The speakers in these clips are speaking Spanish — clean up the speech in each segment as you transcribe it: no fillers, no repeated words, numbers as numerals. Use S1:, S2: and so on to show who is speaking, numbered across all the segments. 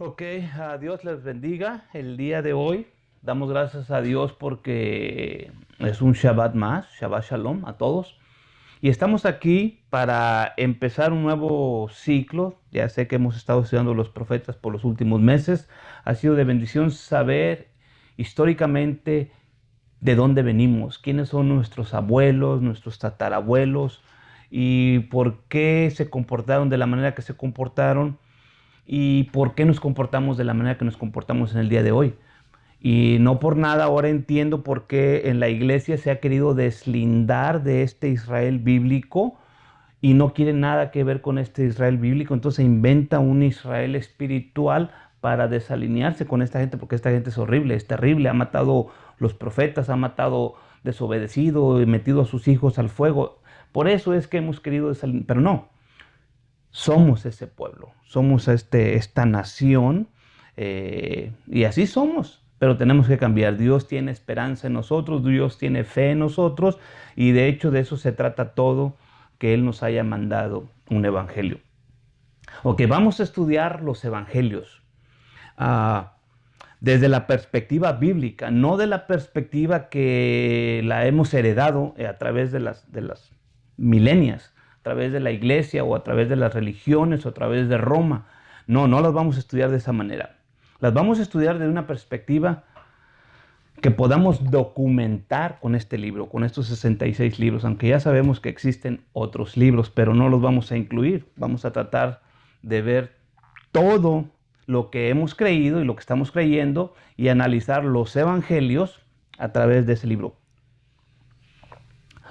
S1: Ok, a Dios les bendiga. El día de hoy damos gracias a Dios porque es un Shabbat más, Shabbat Shalom a todos. Y estamos aquí para empezar un nuevo ciclo. Ya sé que hemos estado estudiando los profetas por los últimos meses. Ha sido de bendición saber históricamente de dónde venimos, quiénes son nuestros abuelos, nuestros tatarabuelos y por qué se comportaron de la manera que se comportaron y por qué nos comportamos de la manera que nos comportamos en el día de hoy. Y no por nada ahora entiendo por qué en la iglesia se ha querido deslindar de este Israel bíblico y no quiere nada que ver con este Israel bíblico. Entonces se inventa un Israel espiritual para desalinearse con esta gente, porque esta gente es horrible, es terrible, ha matado los profetas, ha matado, desobedecido y metido a sus hijos al fuego. Por eso es que hemos querido desalinear, pero no. Somos ese pueblo, somos esta nación y así somos, pero tenemos que cambiar. Dios tiene esperanza en nosotros, Dios tiene fe en nosotros y de hecho de eso se trata todo, que Él nos haya mandado un evangelio. Ok, vamos a estudiar los evangelios ah, desde la perspectiva bíblica, no de la perspectiva que la hemos heredado a través de las milenias, a través de la iglesia o a través de las religiones o a través de Roma. No, no las vamos a estudiar de esa manera. Las vamos a estudiar desde una perspectiva que podamos documentar con este libro, con estos 66 libros, aunque ya sabemos que existen otros libros, pero no los vamos a incluir. Vamos a tratar de ver todo lo que hemos creído y lo que estamos creyendo y analizar los evangelios a través de ese libro.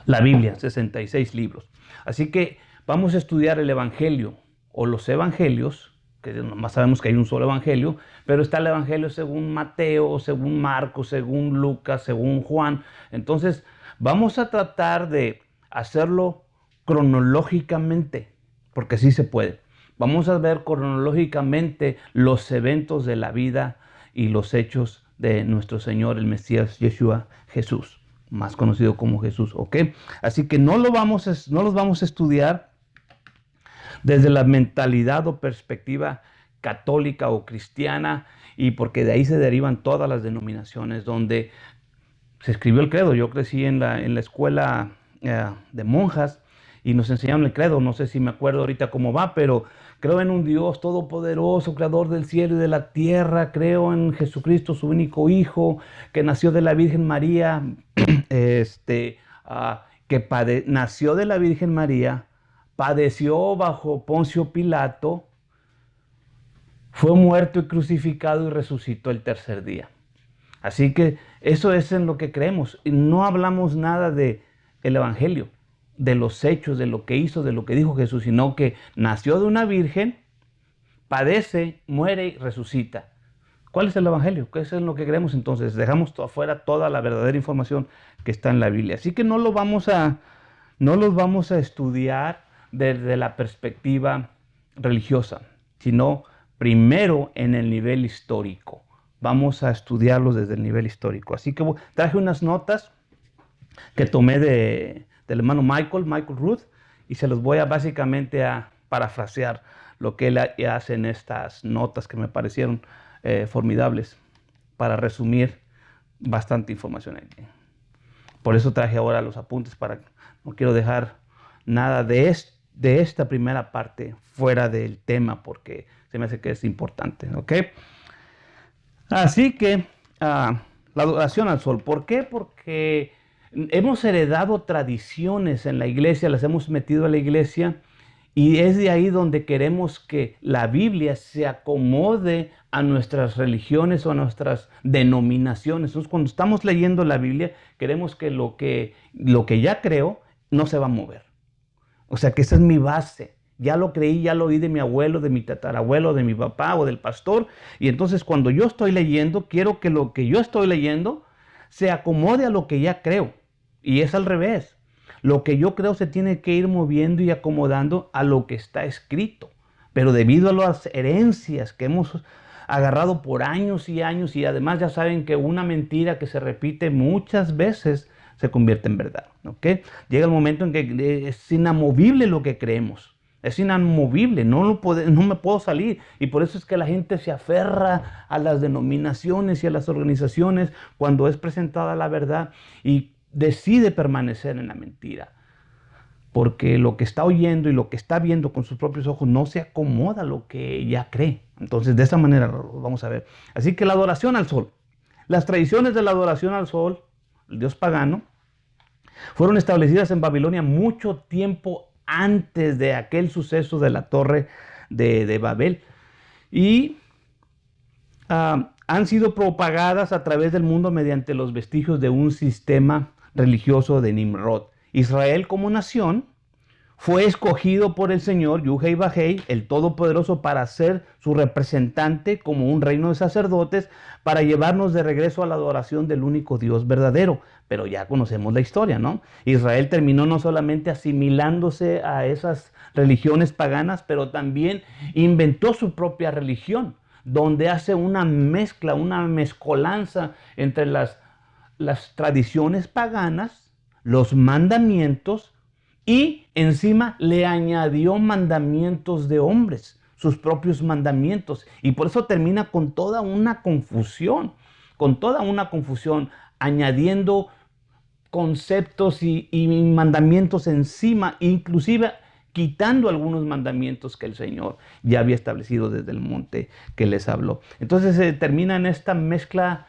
S1: La Biblia, 66 libros. Así que vamos a estudiar el evangelio o los evangelios, que nomás sabemos que hay un solo evangelio, pero está el evangelio según Mateo, según Marcos, según Lucas, según Juan. Entonces vamos a tratar de hacerlo cronológicamente, porque sí se puede. Vamos a ver cronológicamente los eventos de la vida y los hechos de nuestro Señor, el Mesías Yeshua, Jesús, más conocido como Jesús, ¿ok? Así que no los vamos a estudiar desde la mentalidad o perspectiva católica o cristiana, y porque de ahí se derivan todas las denominaciones donde se escribió el credo. Yo crecí en la escuela de monjas y nos enseñaron el credo. No sé si me acuerdo ahorita cómo va, pero creo en un Dios todopoderoso, creador del cielo y de la tierra. Creo en Jesucristo, su único Hijo, que nació de la Virgen María, nació de la Virgen María, padeció bajo Poncio Pilato, fue muerto y crucificado y resucitó el tercer día. Así que eso es en lo que creemos. No hablamos nada del evangelio, de los hechos, de lo que hizo, de lo que dijo Jesús, sino que nació de una virgen, padece, muere y resucita. ¿Cuál es el evangelio? ¿Qué es en lo que creemos? Entonces dejamos afuera toda la verdadera información que está en la Biblia. Así que no los vamos a estudiar desde la perspectiva religiosa, sino primero en el nivel histórico. Vamos a estudiarlos desde el nivel histórico. Así que traje unas notas que tomé del hermano Michael Ruth, y se los voy a básicamente a parafrasear lo que él hace en estas notas que me parecieron formidables para resumir bastante información aquí. Por eso traje ahora los apuntes, no quiero dejar nada de esta primera parte fuera del tema, porque se me hace que es importante, ¿ok? Así que la adoración al sol. ¿Por qué? Porque hemos heredado tradiciones en la iglesia, las hemos metido a la iglesia, y es de ahí donde queremos que la Biblia se acomode a nuestras religiones o a nuestras denominaciones. Entonces, cuando estamos leyendo la Biblia, queremos que lo que ya creo no se va a mover. O sea, que esa es mi base. Ya lo creí, ya lo oí de mi abuelo, de mi tatarabuelo, de mi papá o del pastor. Y entonces cuando yo estoy leyendo, quiero que lo que yo estoy leyendo se acomode a lo que ya creo. Y es al revés. Lo que yo creo se tiene que ir moviendo y acomodando a lo que está escrito. Pero debido a las herencias que hemos agarrado por años y años, y además ya saben que una mentira que se repite muchas veces se convierte en verdad, ¿ok? Llega el momento en que es inamovible lo que creemos. Es inamovible, no me puedo salir. Y por eso es que la gente se aferra a las denominaciones y a las organizaciones cuando es presentada la verdad y decide permanecer en la mentira. Porque lo que está oyendo y lo que está viendo con sus propios ojos no se acomoda a lo que ya cree. Entonces, de esa manera lo vamos a ver. Así que la adoración al sol. Las tradiciones de la adoración al sol, el dios pagano, fueron establecidas en Babilonia mucho tiempo antes de aquel suceso de la torre de Babel. Y han sido propagadas a través del mundo mediante los vestigios de un sistema religioso de Nimrod. Israel como nación fue escogido por el Señor, Yuhei Bajei, el Todopoderoso, para ser su representante como un reino de sacerdotes, para llevarnos de regreso a la adoración del único Dios verdadero. Pero ya conocemos la historia, ¿no? Israel terminó no solamente asimilándose a esas religiones paganas, pero también inventó su propia religión, donde hace una mezcla, una mezcolanza entre las tradiciones paganas, los mandamientos, y encima le añadió mandamientos de hombres, sus propios mandamientos. Y por eso termina con toda una confusión, añadiendo conceptos y mandamientos encima, inclusive quitando algunos mandamientos que el Señor ya había establecido desde el monte que les habló. Entonces se termina en esta mezcla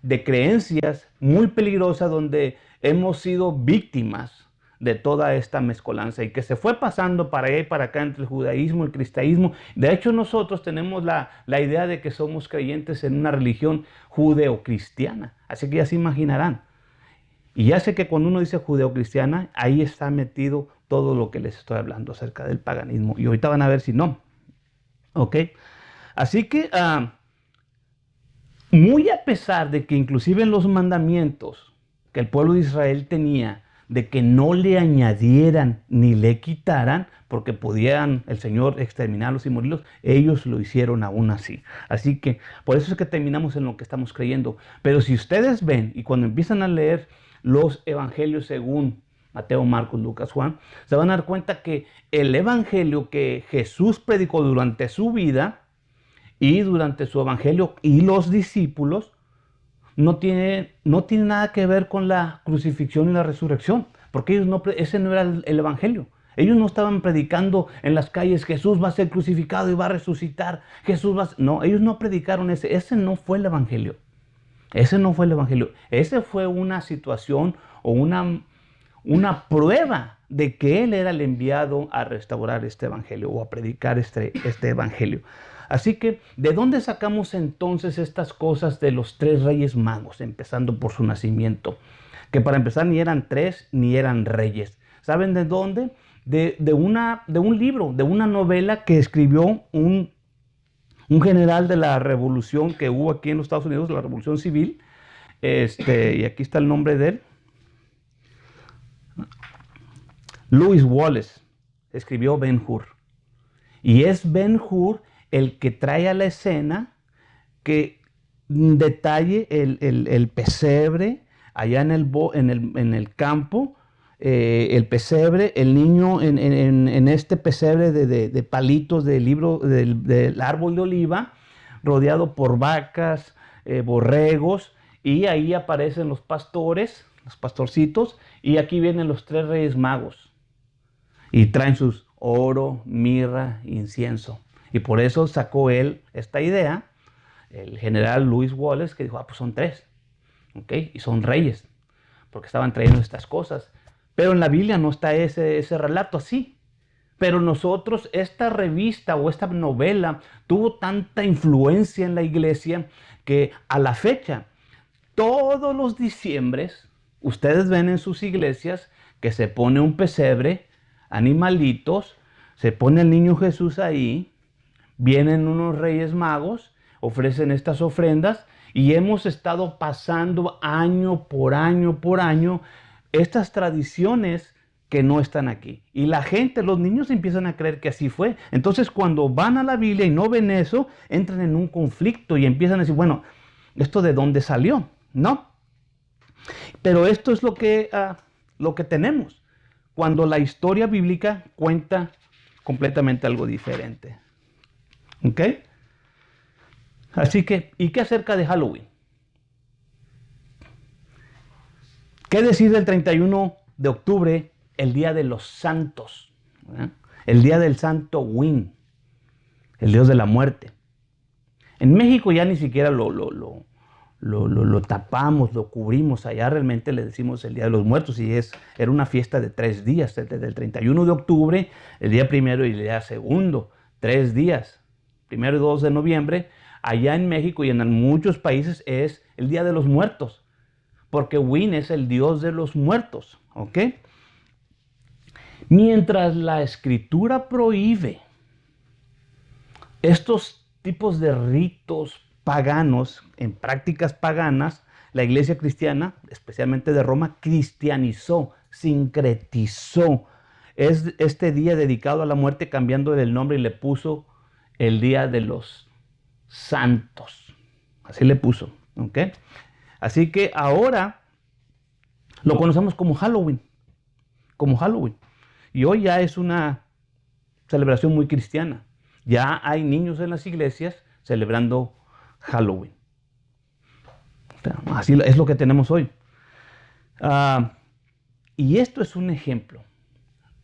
S1: de creencias muy peligrosa, donde hemos sido víctimas de toda esta mezcolanza y que se fue pasando para allá y para acá entre el judaísmo y el cristianismo. De hecho, nosotros tenemos la idea de que somos creyentes en una religión judeocristiana. Así que ya se imaginarán. Y ya sé que cuando uno dice judeocristiana, ahí está metido todo lo que les estoy hablando acerca del paganismo. Y ahorita van a ver si no. ¿Ok? Así que, muy a pesar de que inclusive en los mandamientos que el pueblo de Israel tenía, de que no le añadieran ni le quitaran, porque podían el Señor exterminarlos y morirlos, ellos lo hicieron aún así. Así que por eso es que terminamos en lo que estamos creyendo. Pero si ustedes ven y cuando empiezan a leer los evangelios según Mateo, Marcos, Lucas, Juan, se van a dar cuenta que el evangelio que Jesús predicó durante su vida y durante su evangelio y los discípulos no tiene nada que ver con la crucifixión y la resurrección, porque ese no era el evangelio. Ellos no estaban predicando en las calles: Jesús va a ser crucificado y va a resucitar. No, ellos no predicaron ese. Ese no fue el evangelio. Ese no fue el evangelio. Ese fue una situación o una prueba de que Él era el enviado a restaurar este evangelio o a predicar este evangelio. Así que, ¿de dónde sacamos entonces estas cosas de los 3 reyes magos, empezando por su nacimiento? Que para empezar ni eran 3 ni eran reyes. ¿Saben de dónde? De un libro, de una novela que escribió un general de la revolución que hubo aquí en los Estados Unidos, la revolución civil. Y aquí está el nombre de él. Lewis Wallace escribió Ben-Hur. Y es Ben-Hur el que trae a la escena que detalle el pesebre allá en el campo, el pesebre, el niño en este pesebre de palitos del árbol de oliva, rodeado por vacas, borregos, y ahí aparecen los pastores, los pastorcitos, y aquí vienen los 3 reyes magos y traen sus oro, mirra, incienso. Y por eso sacó él esta idea, el general Lewis Wallace, que dijo: pues son 3, ¿ok? Y son reyes, porque estaban trayendo estas cosas. Pero en la Biblia no está ese relato así. Pero nosotros, esta revista o esta novela tuvo tanta influencia en la iglesia que a la fecha, todos los diciembres, ustedes ven en sus iglesias que se pone un pesebre, animalitos, se pone el niño Jesús ahí, vienen unos reyes magos, ofrecen estas ofrendas, y hemos estado pasando año por año estas tradiciones que no están aquí. Y la gente, los niños empiezan a creer que así fue. Entonces, cuando van a la Biblia y no ven eso, entran en un conflicto y empiezan a decir: bueno, ¿esto de dónde salió? ¿No? Pero esto es lo que tenemos. Cuando la historia bíblica cuenta completamente algo diferente. ¿Ok? Así que, ¿y qué acerca de Halloween? ¿Qué decir del 31 de octubre, el Día de los Santos? ¿Eh? El Día del Santo Win, el Dios de la muerte. En México ya ni siquiera lo tapamos, lo cubrimos. Allá realmente le decimos el Día de los Muertos y era una fiesta de 3 días, desde el 31 de octubre, el día primero y el día segundo, 3 días, 1 y 2 de noviembre. Allá en México y en muchos países es el Día de los Muertos, porque Win es el Dios de los muertos, ¿ok? Mientras la Escritura prohíbe estos tipos de ritos paganos, en prácticas paganas, la iglesia cristiana, especialmente de Roma, cristianizó, sincretizó este día dedicado a la muerte, cambiándole el nombre y le puso el Día de los Santos. Así le puso, ¿ok? Así que ahora lo conocemos como Halloween, Y hoy ya es una celebración muy cristiana. Ya hay niños en las iglesias celebrando Halloween. Así es lo que tenemos hoy. Y esto es un ejemplo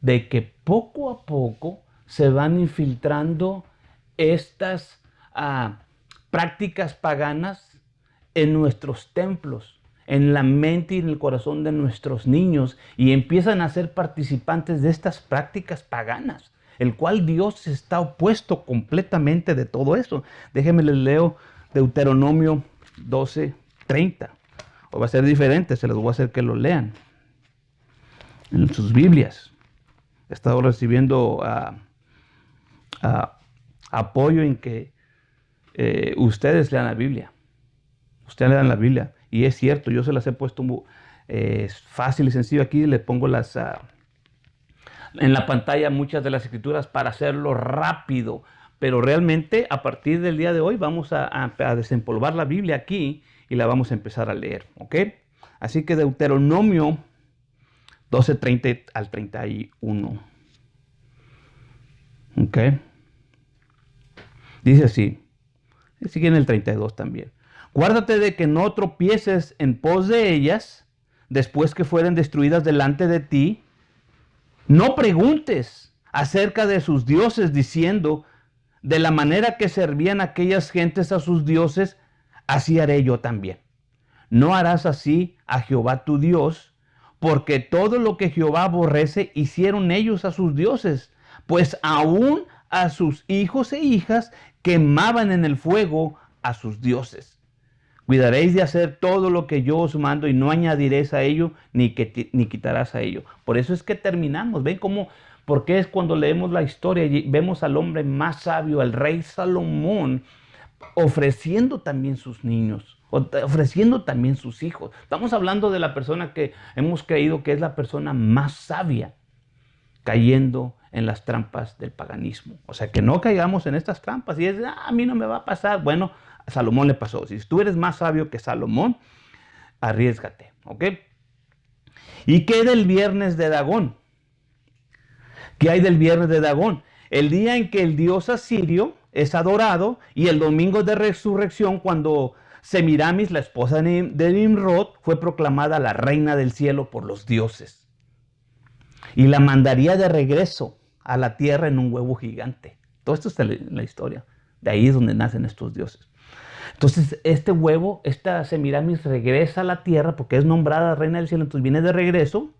S1: de que poco a poco se van infiltrando estas prácticas paganas en nuestros templos, en la mente y en el corazón de nuestros niños, y empiezan a ser participantes de estas prácticas paganas, el cual Dios está opuesto completamente de todo eso. Déjenme les leo Deuteronomio 12:30. O va a ser diferente, se los voy a hacer que lo lean en sus Biblias. He estado recibiendo apoyo en que ustedes lean la Biblia. Ustedes lean la Biblia. Y es cierto, yo se las he puesto fácil y sencillo. Aquí les pongo en la pantalla muchas de las escrituras para hacerlo rápido. Pero realmente a partir del día de hoy vamos a desempolvar la Biblia aquí y la vamos a empezar a leer. ¿Ok? Así que Deuteronomio 12:30 al 31. ¿Ok? Dice así. Y sigue en el 32 también. Guárdate de que no tropieces en pos de ellas después que fueren destruidas delante de ti. No preguntes acerca de sus dioses diciendo, de la manera que servían aquellas gentes a sus dioses, así haré yo también. No harás así a Jehová tu Dios, porque todo lo que Jehová aborrece hicieron ellos a sus dioses, pues aún a sus hijos e hijas quemaban en el fuego a sus dioses. Cuidaréis de hacer todo lo que yo os mando y no añadiréis a ello ni quitarás a ello. Por eso es que terminamos. ¿Ven cómo? Porque es cuando leemos la historia y vemos al hombre más sabio, al rey Salomón, ofreciendo también sus niños, ofreciendo también sus hijos. Estamos hablando de la persona que hemos creído que es la persona más sabia, cayendo en las trampas del paganismo. O sea, que no caigamos en estas trampas y es, a mí no me va a pasar. Bueno, a Salomón le pasó. Si tú eres más sabio que Salomón, arriésgate, ¿ok? ¿Y qué del viernes de Dagón? ¿Qué hay del viernes de Dagón? El día en que el dios asirio es adorado y el domingo de resurrección, cuando Semiramis, la esposa de Nimrod, fue proclamada la reina del cielo por los dioses. Y la mandaría de regreso a la tierra en un huevo gigante. Todo esto está en la historia. De ahí es donde nacen estos dioses. Entonces, este huevo, esta Semiramis regresa a la tierra porque es nombrada reina del cielo. Entonces viene de regreso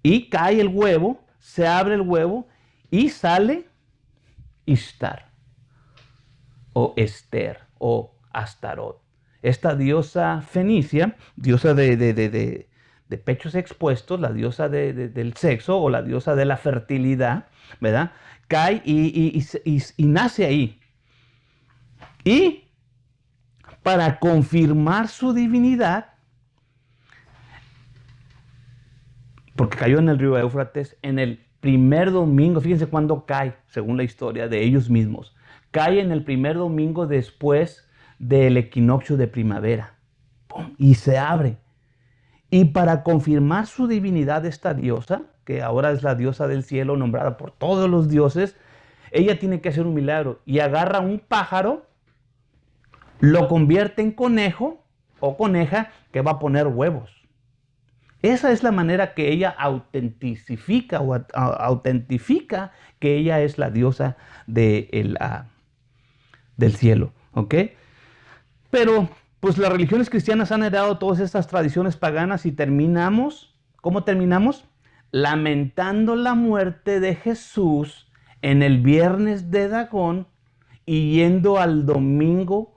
S1: y cae el huevo, se abre el huevo y sale Ishtar o Esther o Astarot. Esta diosa fenicia, diosa de pechos expuestos, la diosa del sexo o la diosa de la fertilidad, ¿verdad? Cae y nace ahí. Y para confirmar su divinidad, porque cayó en el río Éufrates en el primer domingo, fíjense cuándo cae, según la historia de ellos mismos, cae en el primer domingo después del equinoccio de primavera. ¡Pum! Y se abre. Y para confirmar su divinidad, esta diosa que ahora es la diosa del cielo, nombrada por todos los dioses, ella tiene que hacer un milagro y agarra un pájaro, lo convierte en conejo o coneja que va a poner huevos. Esa es la manera que ella autentifica que ella es la diosa del cielo, ¿ok? Pero pues las religiones cristianas han heredado todas estas tradiciones paganas y ¿cómo terminamos? Lamentando la muerte de Jesús en el viernes de Dagón y yendo al domingo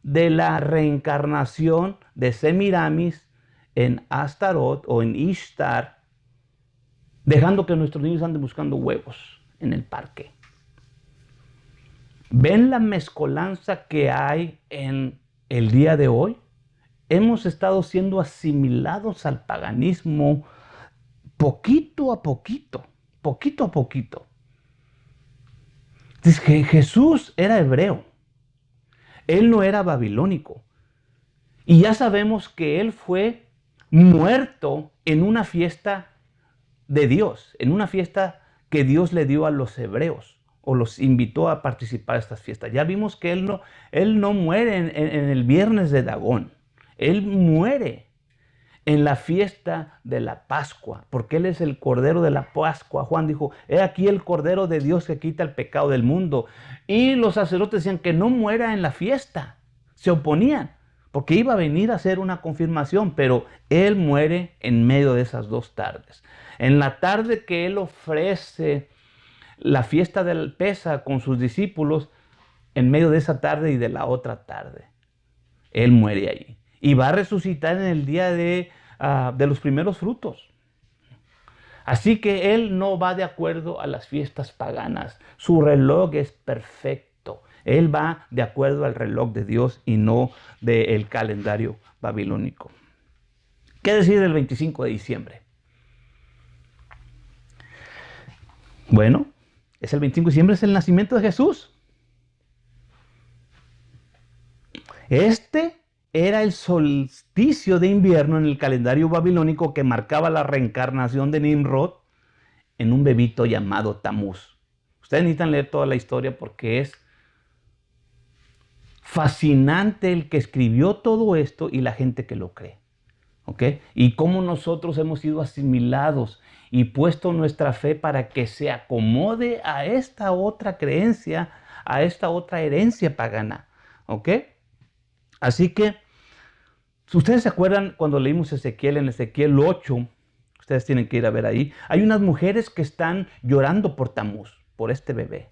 S1: de la reencarnación de Semiramis en Astaroth o en Ishtar, dejando que nuestros niños anden buscando huevos en el parque. ¿Ven la mezcolanza que hay en el día de hoy? Hemos estado siendo asimilados al paganismo poquito a poquito, poquito a poquito. Dice que Jesús era hebreo, él no era babilónico. Y ya sabemos que él fue muerto en una fiesta de Dios, en una fiesta que Dios le dio a los hebreos o los invitó a participar de estas fiestas. Ya vimos que él no muere en el viernes de Dagón, él muere en la fiesta de la Pascua, porque él es el Cordero de la Pascua. Juan dijo, he aquí el Cordero de Dios que quita el pecado del mundo. Y los sacerdotes decían que no muera en la fiesta, se oponían, porque iba a venir a hacer una confirmación, pero él muere en medio de esas dos tardes. En la tarde que él ofrece la fiesta del Pesa con sus discípulos, en medio de esa tarde y de la otra tarde, él muere allí. Y va a resucitar en el día de los primeros frutos. Así que él no va de acuerdo a las fiestas paganas. Su reloj es perfecto. Él va de acuerdo al reloj de Dios y no del calendario babilónico. ¿Qué decir del 25 de diciembre? Bueno, es el 25 de diciembre, es el nacimiento de Jesús. Este era el solsticio de invierno en el calendario babilónico que marcaba la reencarnación de Nimrod en un bebito llamado Tamuz. Ustedes necesitan leer toda la historia porque es fascinante el que escribió todo esto y la gente que lo cree. ¿Ok? Y cómo nosotros hemos sido asimilados y puesto nuestra fe para que se acomode a esta otra creencia, a esta otra herencia pagana. ¿Ok? Así que, si ustedes se acuerdan cuando leímos Ezequiel, en Ezequiel 8, ustedes tienen que ir a ver ahí, hay unas mujeres que están llorando por Tamuz, por este bebé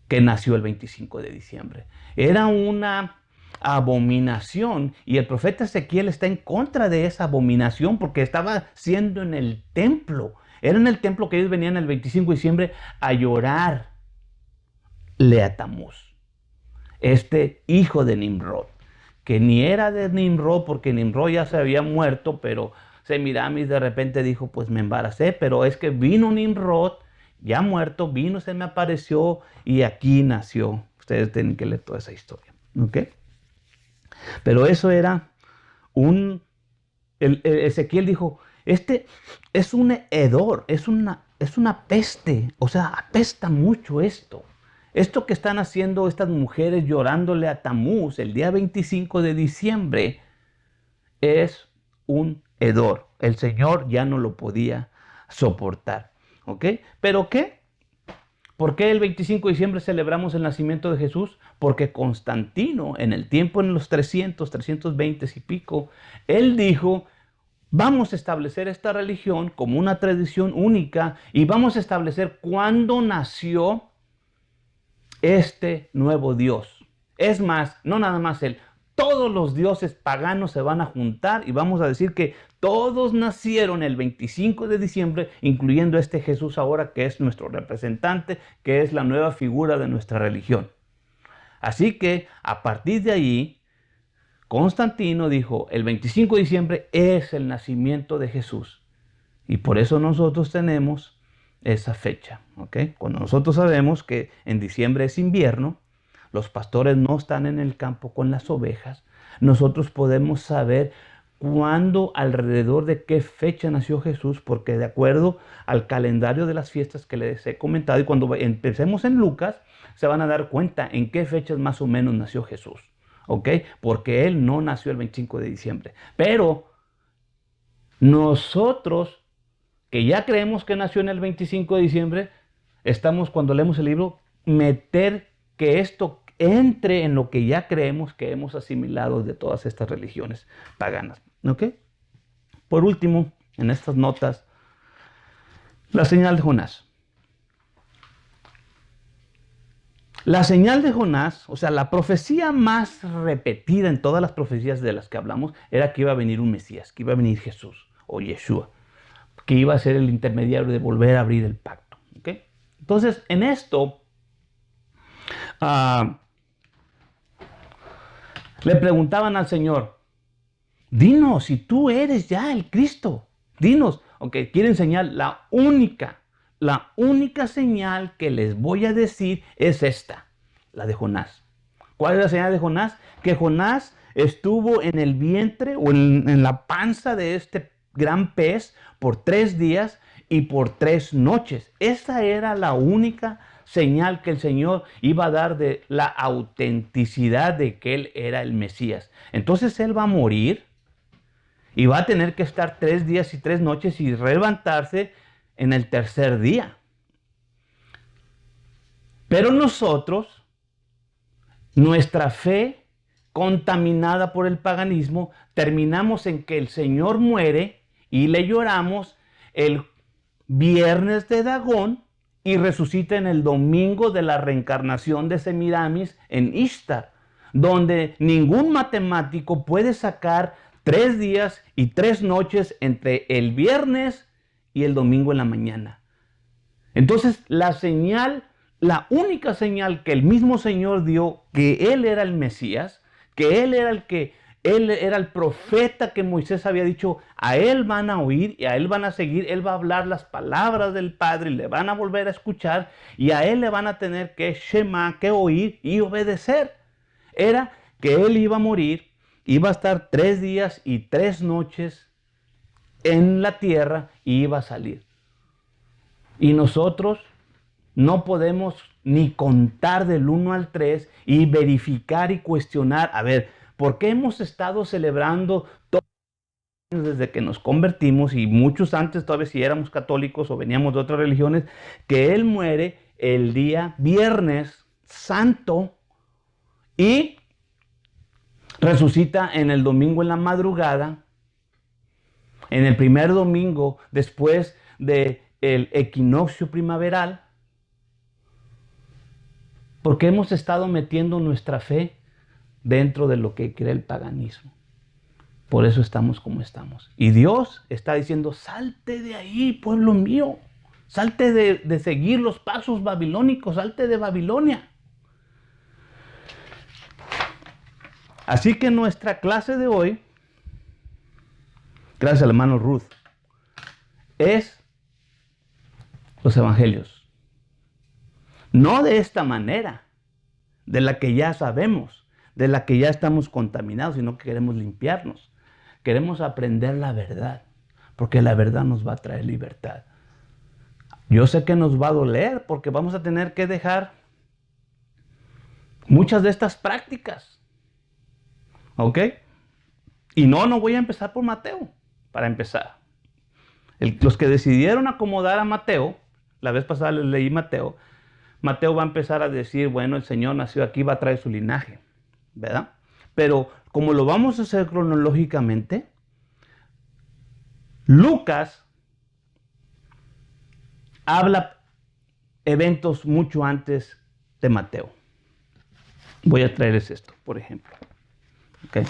S1: que nació el 25 de diciembre. Era una abominación y el profeta Ezequiel está en contra de esa abominación porque estaba siendo en el templo. Era en el templo que ellos venían el 25 de diciembre a llorarle a Tamuz, este hijo de Nimrod, que ni era de Nimrod porque Nimrod ya se había muerto, pero Semiramis de repente dijo, pues me embaracé, pero es que vino Nimrod, ya muerto, vino, se me apareció y aquí nació. Ustedes tienen que leer toda esa historia, ¿ok? Pero eso era Ezequiel dijo, este es un hedor, es una peste, o sea, apesta mucho esto. Esto que están haciendo estas mujeres llorándole a Tamuz el día 25 de diciembre es un hedor. El Señor ya no lo podía soportar. ¿Ok? ¿Pero qué? ¿Por qué el 25 de diciembre celebramos el nacimiento de Jesús? Porque Constantino, en el tiempo, en los 320 y pico, él dijo, vamos a establecer esta religión como una tradición única y vamos a establecer cuándo nació este nuevo Dios. Es más, no nada más él, todos los dioses paganos se van a juntar y vamos a decir que todos nacieron el 25 de diciembre, incluyendo este Jesús ahora que es nuestro representante, que es la nueva figura de nuestra religión. Así que a partir de ahí, Constantino dijo, el 25 de diciembre es el nacimiento de Jesús. Y por eso nosotros tenemos esa fecha, ¿ok? Cuando nosotros sabemos que en diciembre es invierno, los pastores no están en el campo con las ovejas, nosotros podemos saber cuándo, alrededor de qué fecha nació Jesús, porque de acuerdo al calendario de las fiestas que les he comentado, y cuando empecemos en Lucas, se van a dar cuenta en qué fechas más o menos nació Jesús, ¿ok? Porque Él no nació el 25 de diciembre. Pero nosotros, que ya creemos que nació en el 25 de diciembre, estamos, cuando leemos el libro, meter que esto entre en lo que ya creemos que hemos asimilado de todas estas religiones paganas, ¿ok? Por último, en estas notas, la señal de Jonás. La señal de Jonás, o sea, la profecía más repetida en todas las profecías de las que hablamos, era que iba a venir un Mesías, que iba a venir Jesús o Yeshua, que iba a ser el intermediario de volver a abrir el pacto, ¿ok? Entonces, en esto, le preguntaban al Señor, dinos si tú eres ya el Cristo, dinos. Ok, quieren señal, la única señal que les voy a decir es esta, la de Jonás. ¿Cuál es la señal de Jonás? Que Jonás estuvo en el vientre o en la panza de este gran pez por 3 días y por 3 noches. Esa era la única señal que el Señor iba a dar de la autenticidad de que Él era el Mesías. Entonces Él va a morir y va a tener que estar 3 días y 3 noches y levantarse en el tercer día. Pero nosotros, nuestra fe contaminada por el paganismo, terminamos en que el Señor muere y le lloramos el viernes de Dagón y resucita en el domingo de la reencarnación de Semiramis en Ishtar, donde ningún matemático puede sacar 3 días y 3 noches entre el viernes y el domingo en la mañana. Entonces, la señal, la única señal que el mismo Señor dio, que Él era el Mesías, que Él era el profeta que Moisés había dicho, a Él van a oír y a Él van a seguir, Él va a hablar las palabras del Padre y le van a volver a escuchar y a Él le van a tener que que oír y obedecer. Era que Él iba a morir, iba a estar 3 días y 3 noches en la tierra y iba a salir. Y nosotros no podemos ni contar del 1 al 3 y verificar y cuestionar, a ver, ¿por qué hemos estado celebrando todos los años desde que nos convertimos y muchos antes todavía si éramos católicos o veníamos de otras religiones, que Él muere el día viernes santo y resucita en el domingo en la madrugada, en el primer domingo después del equinoccio primaveral? Porque hemos estado metiendo nuestra fe dentro de lo que cree el paganismo. Por eso estamos como estamos. Y Dios está diciendo, salte de ahí, pueblo mío. Salte de seguir los pasos babilónicos, salte de Babilonia. Así que nuestra clase de hoy, gracias al hermano Ruth, es los evangelios. No de esta manera, de la que ya sabemos, de la que ya estamos contaminados, sino que queremos limpiarnos. Queremos aprender la verdad, porque la verdad nos va a traer libertad. Yo sé que nos va a doler, porque vamos a tener que dejar muchas de estas prácticas. ¿Ok? Y no voy a empezar por Mateo, para empezar. Los que decidieron acomodar a Mateo, la vez pasada les leí Mateo va a empezar a decir, bueno, el Señor nació aquí, va a traer su linaje, ¿verdad? Pero como lo vamos a hacer cronológicamente, Lucas habla eventos mucho antes de Mateo. Voy a traerles esto, por ejemplo. ¿Ok?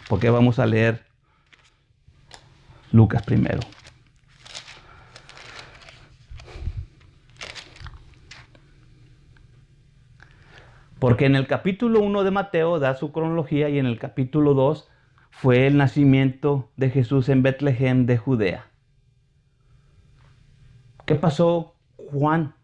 S1: Porque vamos a leer Lucas primero. Porque en el capítulo 1 de Mateo da su cronología y en el capítulo 2 fue el nacimiento de Jesús en Betlehem de Judea. ¿Qué pasó Juan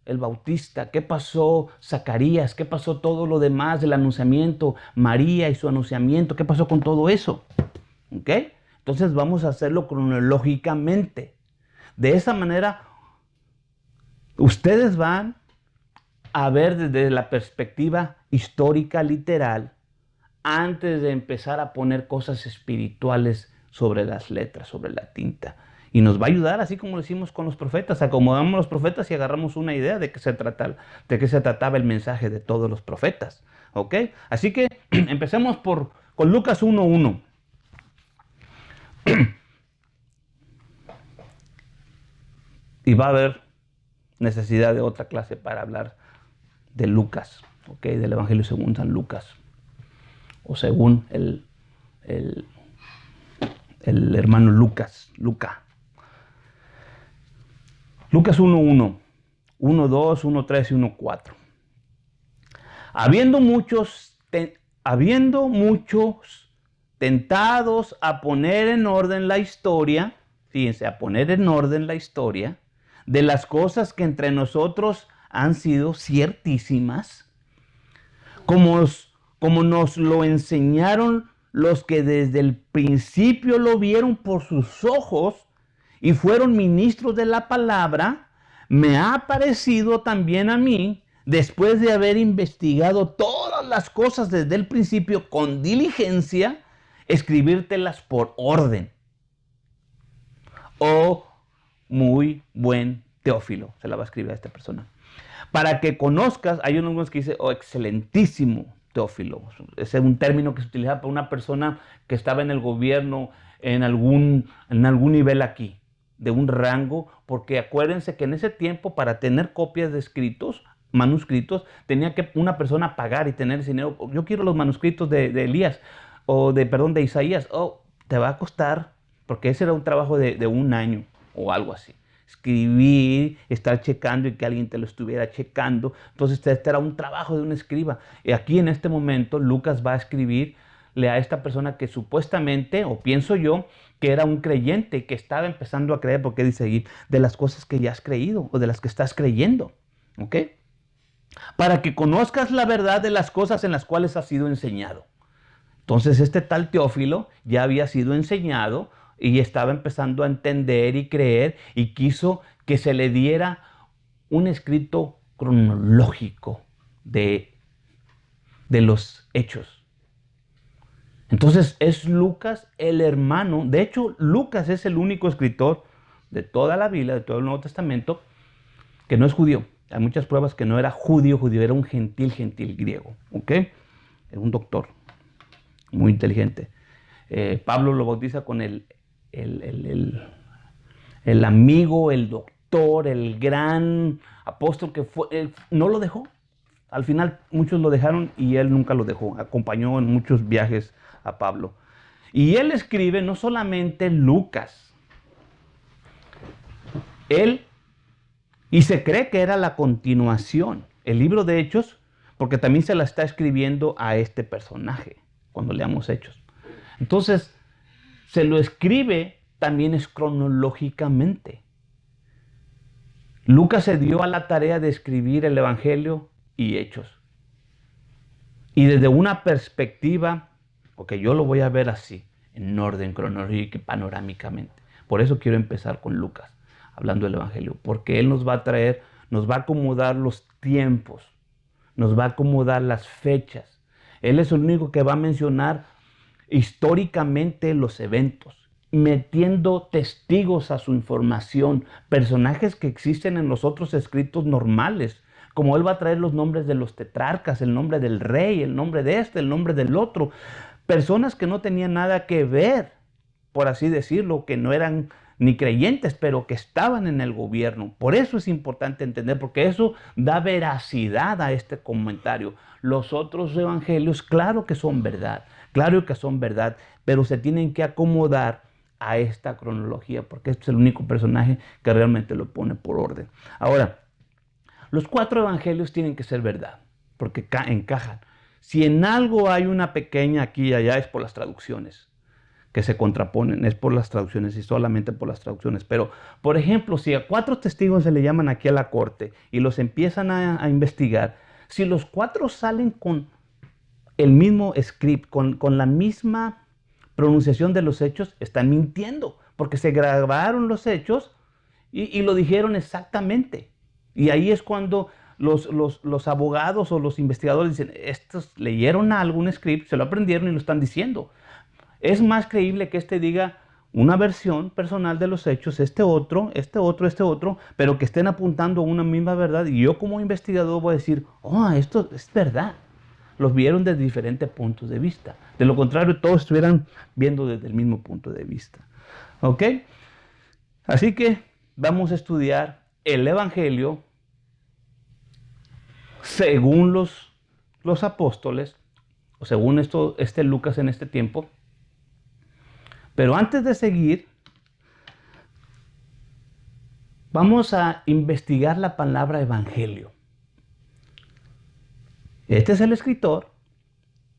S1: el Bautista? ¿Qué pasó Zacarías? ¿Qué pasó todo lo demás del anunciamiento? María y su anunciamiento. ¿Qué pasó con todo eso? ¿Ok? Entonces vamos a hacerlo cronológicamente. De esa manera, ustedes van a ver desde la perspectiva histórica literal antes de empezar a poner cosas espirituales sobre las letras, sobre la tinta. Y nos va a ayudar, así como lo hicimos con los profetas. Acomodamos los profetas y agarramos una idea de qué se trataba el mensaje de todos los profetas. ¿Ok? Así que empecemos con Lucas 1:1. Y va a haber necesidad de otra clase para hablar de Lucas, ¿ok? Del Evangelio según San Lucas, o según el hermano Lucas, Luca. Lucas 1:1, 1:2, 1:3 y 1:4. Habiendo muchos tentados a poner en orden la historia, fíjense, a poner en orden la historia de las cosas que entre nosotros han sido ciertísimas, como nos lo enseñaron los que desde el principio lo vieron por sus ojos y fueron ministros de la palabra, me ha parecido también a mí, después de haber investigado todas las cosas desde el principio con diligencia, escribírtelas por orden. Oh, muy buen Teófilo, se la va a escribir a esta persona. Para que conozcas, hay unos que dicen, oh, excelentísimo Teófilo. Ese es un término que se utiliza para una persona que estaba en el gobierno en algún nivel aquí, de un rango, porque acuérdense que en ese tiempo para tener copias de escritos, manuscritos, tenía que una persona pagar y tener ese dinero. Yo quiero los manuscritos de Elías, de Isaías. Oh, te va a costar, porque ese era un trabajo de un año o algo así. Escribir, estar checando y que alguien te lo estuviera checando. Entonces este era un trabajo de un escriba. Y aquí en este momento Lucas va a escribirle a esta persona que supuestamente, o pienso yo, que era un creyente que estaba empezando a creer, porque dice ahí, de las cosas que ya has creído o de las que estás creyendo. ¿Ok? Para que conozcas la verdad de las cosas en las cuales has sido enseñado. Entonces este tal Teófilo ya había sido enseñado y estaba empezando a entender y creer y quiso que se le diera un escrito cronológico de los hechos. Entonces es Lucas el hermano. De hecho, Lucas es el único escritor de toda la Biblia, de todo el Nuevo Testamento, que no es judío. Hay muchas pruebas que no era judío, era un gentil griego. ¿Ok? Era un doctor muy inteligente. Pablo lo bautiza con el amigo, el doctor, el gran apóstol que fue. Él no lo dejó. Al final muchos lo dejaron y él nunca lo dejó. Acompañó en muchos viajes a Pablo. Y él escribe no solamente Lucas. Y se cree que era la continuación. El libro de Hechos, porque también se la está escribiendo a este personaje cuando leamos Hechos. Entonces, se lo escribe también es cronológicamente. Lucas se dio a la tarea de escribir el Evangelio y Hechos. Y desde una perspectiva, porque yo lo voy a ver así, en orden cronológico y panorámicamente. Por eso quiero empezar con Lucas, hablando del Evangelio, porque él nos va a traer, nos va a acomodar los tiempos, nos va a acomodar las fechas. Él es el único que va a mencionar históricamente los eventos, metiendo testigos a su información, personajes que existen en los otros escritos normales, como él va a traer los nombres de los tetrarcas, el nombre del rey, el nombre de este, el nombre del otro, personas que no tenían nada que ver, por así decirlo, que no eran ni creyentes, pero que estaban en el gobierno. Por eso es importante entender, porque eso da veracidad a este comentario. Los otros evangelios, claro que son verdad, pero se tienen que acomodar a esta cronología, porque este es el único personaje que realmente lo pone por orden. Ahora, los 4 evangelios tienen que ser verdad, porque encajan. Si en algo hay una pequeña aquí y allá, es por las traducciones que se contraponen, es por las traducciones y solamente por las traducciones. Pero, por ejemplo, si a 4 testigos se le llaman aquí a la corte y los empiezan a investigar, si los 4 salen con el mismo script, con la misma pronunciación de los hechos, están mintiendo, porque se grabaron los hechos y lo dijeron exactamente. Y ahí es cuando los abogados o los investigadores dicen, estos leyeron algún script, se lo aprendieron y lo están diciendo. Es más creíble que este diga una versión personal de los hechos, este otro, pero que estén apuntando a una misma verdad. Y yo como investigador voy a decir, oh, esto es verdad. Los vieron desde diferentes puntos de vista. De lo contrario, todos estuvieran viendo desde el mismo punto de vista. ¿Ok? Así que vamos a estudiar el Evangelio según los apóstoles, o según Lucas en este tiempo. Pero antes de seguir, vamos a investigar la palabra evangelio. Este es el escritor.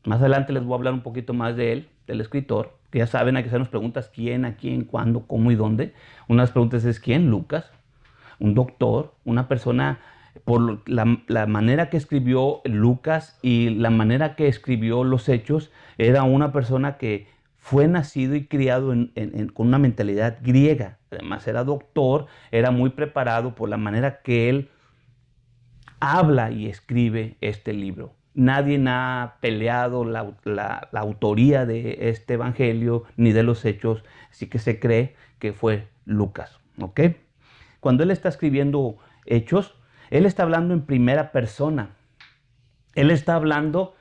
S1: Más adelante les voy a hablar un poquito más de él, del escritor. Que ya saben, hay que hacernos preguntas: ¿quién, a quién, cuándo, cómo y dónde? Una de las preguntas es: ¿quién? Lucas, un doctor, una persona, por la manera que escribió Lucas y la manera que escribió los hechos, era una persona que fue nacido y criado con una mentalidad griega. Además era doctor, era muy preparado por la manera que él habla y escribe este libro. Nadie ha peleado la autoría de este evangelio ni de los hechos, así que se cree que fue Lucas. ¿Ok? Cuando él está escribiendo hechos, él está hablando en primera persona. Él está hablando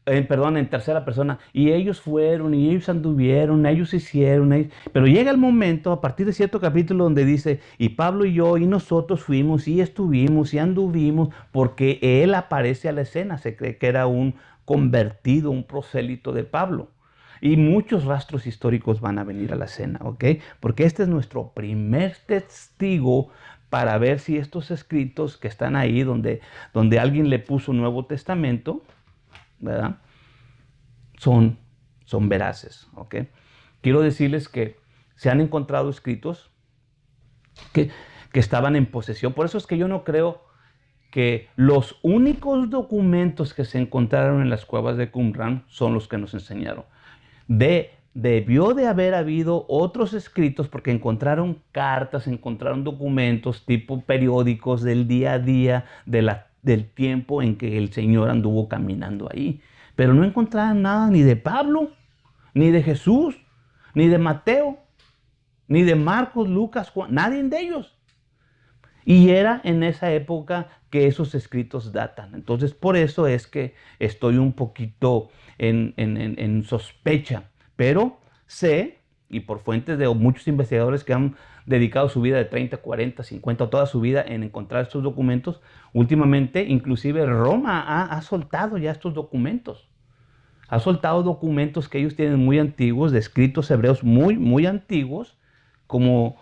S1: en tercera persona. Y ellos fueron, y ellos anduvieron, ellos hicieron. Pero llega el momento, a partir de cierto capítulo, donde dice: y Pablo y yo, y nosotros fuimos, y estuvimos, y anduvimos, porque él aparece a la escena. Se cree que era un convertido, un prosélito de Pablo. Y muchos rastros históricos van a venir a la escena, ¿ok? Porque este es nuestro primer testigo para ver si estos escritos que están ahí, donde alguien le puso Nuevo Testamento, ¿verdad? Son veraces, ¿ok? Quiero decirles que se han encontrado escritos que estaban en posesión. Por eso es que yo no creo que los únicos documentos que se encontraron en las cuevas de Qumran son los que nos enseñaron. Debió de haber habido otros escritos, porque encontraron cartas, encontraron documentos tipo periódicos del día a día del tiempo en que el Señor anduvo caminando ahí. Pero no encontraron nada ni de Pablo, ni de Jesús, ni de Mateo, ni de Marcos, Lucas, Juan, nadie de ellos. Y era en esa época que esos escritos datan. Entonces, por eso es que estoy un poquito en sospecha. Pero sé, y por fuentes de muchos investigadores que han dedicado su vida de 30, 40, 50, toda su vida en encontrar estos documentos, últimamente inclusive Roma ha soltado ya estos documentos. Ha soltado documentos que ellos tienen muy antiguos, de escritos hebreos muy, muy antiguos, como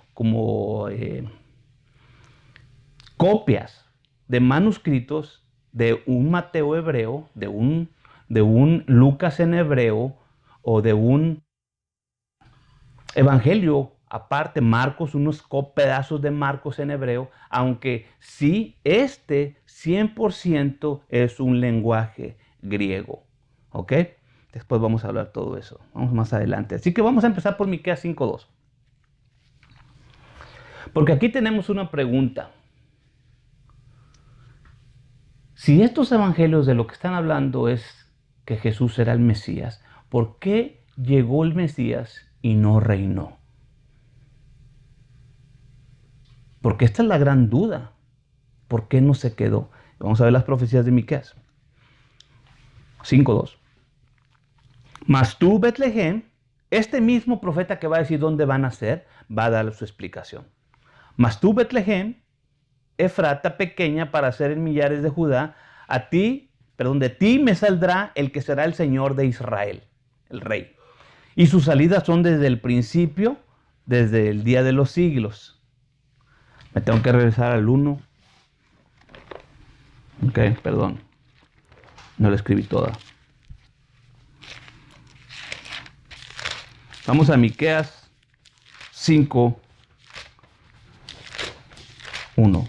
S1: copias de manuscritos de un Mateo hebreo, de un Lucas en hebreo, o de un evangelio aparte, Marcos, unos pedazos de Marcos en hebreo, aunque sí, 100% es un lenguaje griego. ¿Ok? Después vamos a hablar todo eso. Vamos más adelante. Así que vamos a empezar por Miqueas 5:2. Porque aquí tenemos una pregunta. Si estos evangelios de lo que están hablando es que Jesús era el Mesías, ¿por qué llegó el Mesías y no reinó? Porque esta es la gran duda. ¿Por qué no se quedó? Vamos a ver las profecías de Miqueas 5:2. Mas tú, Betlehem, este mismo profeta que va a decir dónde van a nacer, va a dar su explicación. Mas tú, Betlehem, Efrata pequeña para ser en millares de Judá, de ti me saldrá el que será el Señor de Israel, el Rey. Y sus salidas son desde el principio, desde el día de los siglos. Me tengo que regresar al 1. Ok, perdón. No la escribí toda. Vamos a Miqueas 5:1.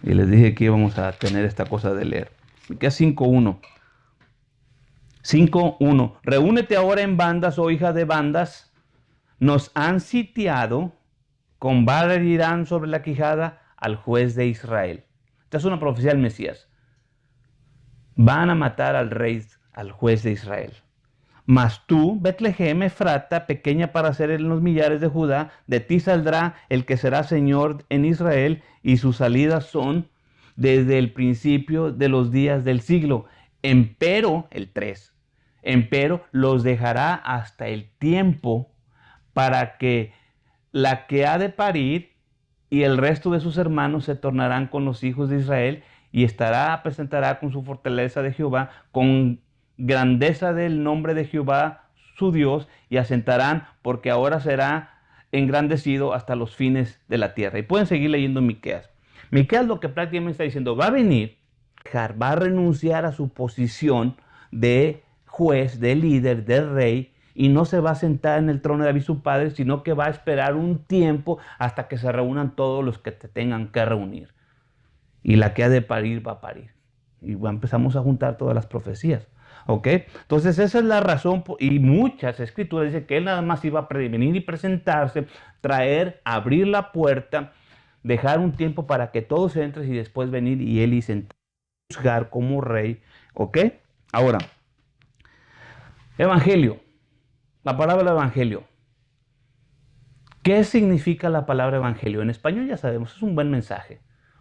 S1: Y les dije que íbamos a tener esta cosa de leer. Miqueas 5:1. 5:1. Reúnete ahora en bandas, oh hija de bandas. Nos han sitiado, con vara herirán sobre la quijada al juez de Israel. Esta es una profecía del Mesías. Van a matar al rey, al juez de Israel. Mas tú, Betlehem Efrata, pequeña para ser en los millares de Judá, de ti saldrá el que será Señor en Israel, y sus salidas son desde el principio de los días del siglo. Empero, el 3, empero los dejará hasta el tiempo para que la que ha de parir y el resto de sus hermanos se tornarán con los hijos de Israel, y presentará con su fortaleza de Jehová, con grandeza del nombre de Jehová su Dios, y asentarán, porque ahora será engrandecido hasta los fines de la tierra. Y pueden seguir leyendo Miqueas. Miqueas lo que prácticamente está diciendo, va a venir, va a renunciar a su posición de juez, de líder, de rey, y no se va a sentar en el trono de David su padre, sino que va a esperar un tiempo hasta que se reúnan todos los que te tengan que reunir. Y la que ha de parir va a parir. Y empezamos a juntar todas las profecías. ¿Ok? Entonces esa es la razón, y muchas escrituras dicen que él nada más iba a venir y presentarse, traer, abrir la puerta, dejar un tiempo para que todos entren y después venir y él y sentar, juzgar como rey. ¿Ok? Ahora, evangelio. La palabra evangelio. ¿Qué significa la palabra evangelio? En español ya sabemos, es un buen mensaje.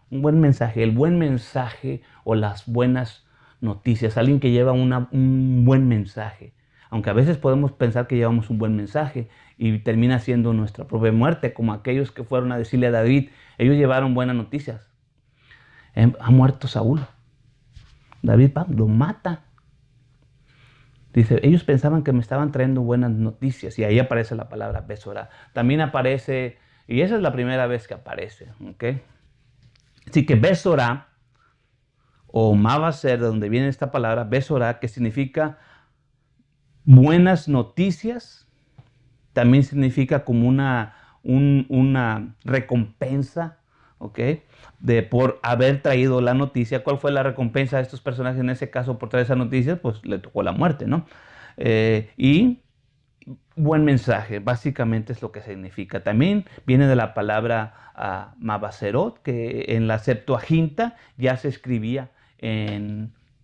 S1: Un buen mensaje, el buen mensaje o las buenas noticias. Alguien que lleva un buen mensaje. Aunque a veces podemos pensar que llevamos un buen mensaje y termina siendo nuestra propia muerte, como aquellos que fueron a decirle a David. Ellos llevaron buenas noticias. Ha muerto Saúl. David lo mata. Dice, ellos pensaban que me estaban trayendo buenas noticias. Y ahí aparece la palabra Besorá. También aparece, y esa es la primera vez que aparece. ¿Ok? Así que Besorá, o Mabaser, de donde viene esta palabra, Besorá, que significa buenas noticias, también significa como una recompensa, ¿ok? Por haber traído la noticia. ¿Cuál fue la recompensa de estos personajes en ese caso por traer esa noticia? Pues le tocó la muerte, ¿no? Y buen mensaje, básicamente es lo que significa. También viene de la palabra Mabaserot, que en la Septuaginta ya se escribía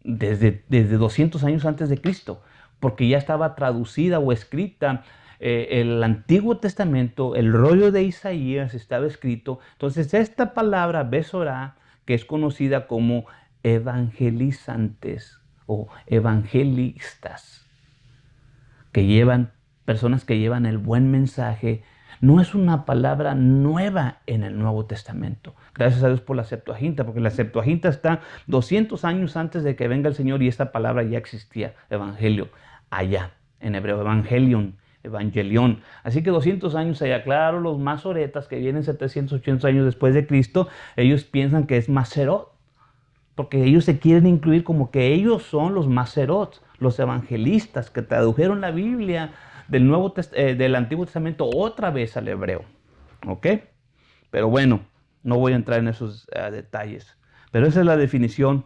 S1: desde 200 años antes de Cristo, porque ya estaba traducida o escrita. El Antiguo Testamento, el rollo de Isaías estaba escrito. Entonces esta palabra Besorá, que es conocida como evangelizantes o evangelistas, personas que llevan el buen mensaje, no es una palabra nueva en el Nuevo Testamento. Gracias a Dios por la Septuaginta, porque la Septuaginta está 200 años antes de que venga el Señor, y esta palabra ya existía, evangelio, allá, en hebreo, evangelion. Así que 200 años allá. Claro, los masoretas que vienen 780 años después de Cristo, ellos piensan que es Maserot, porque ellos se quieren incluir como que ellos son los Maserot, los evangelistas que tradujeron la Biblia del Antiguo Testamento otra vez al hebreo. ¿Ok? Pero bueno, no voy a entrar en esos detalles. Pero esa es la definición.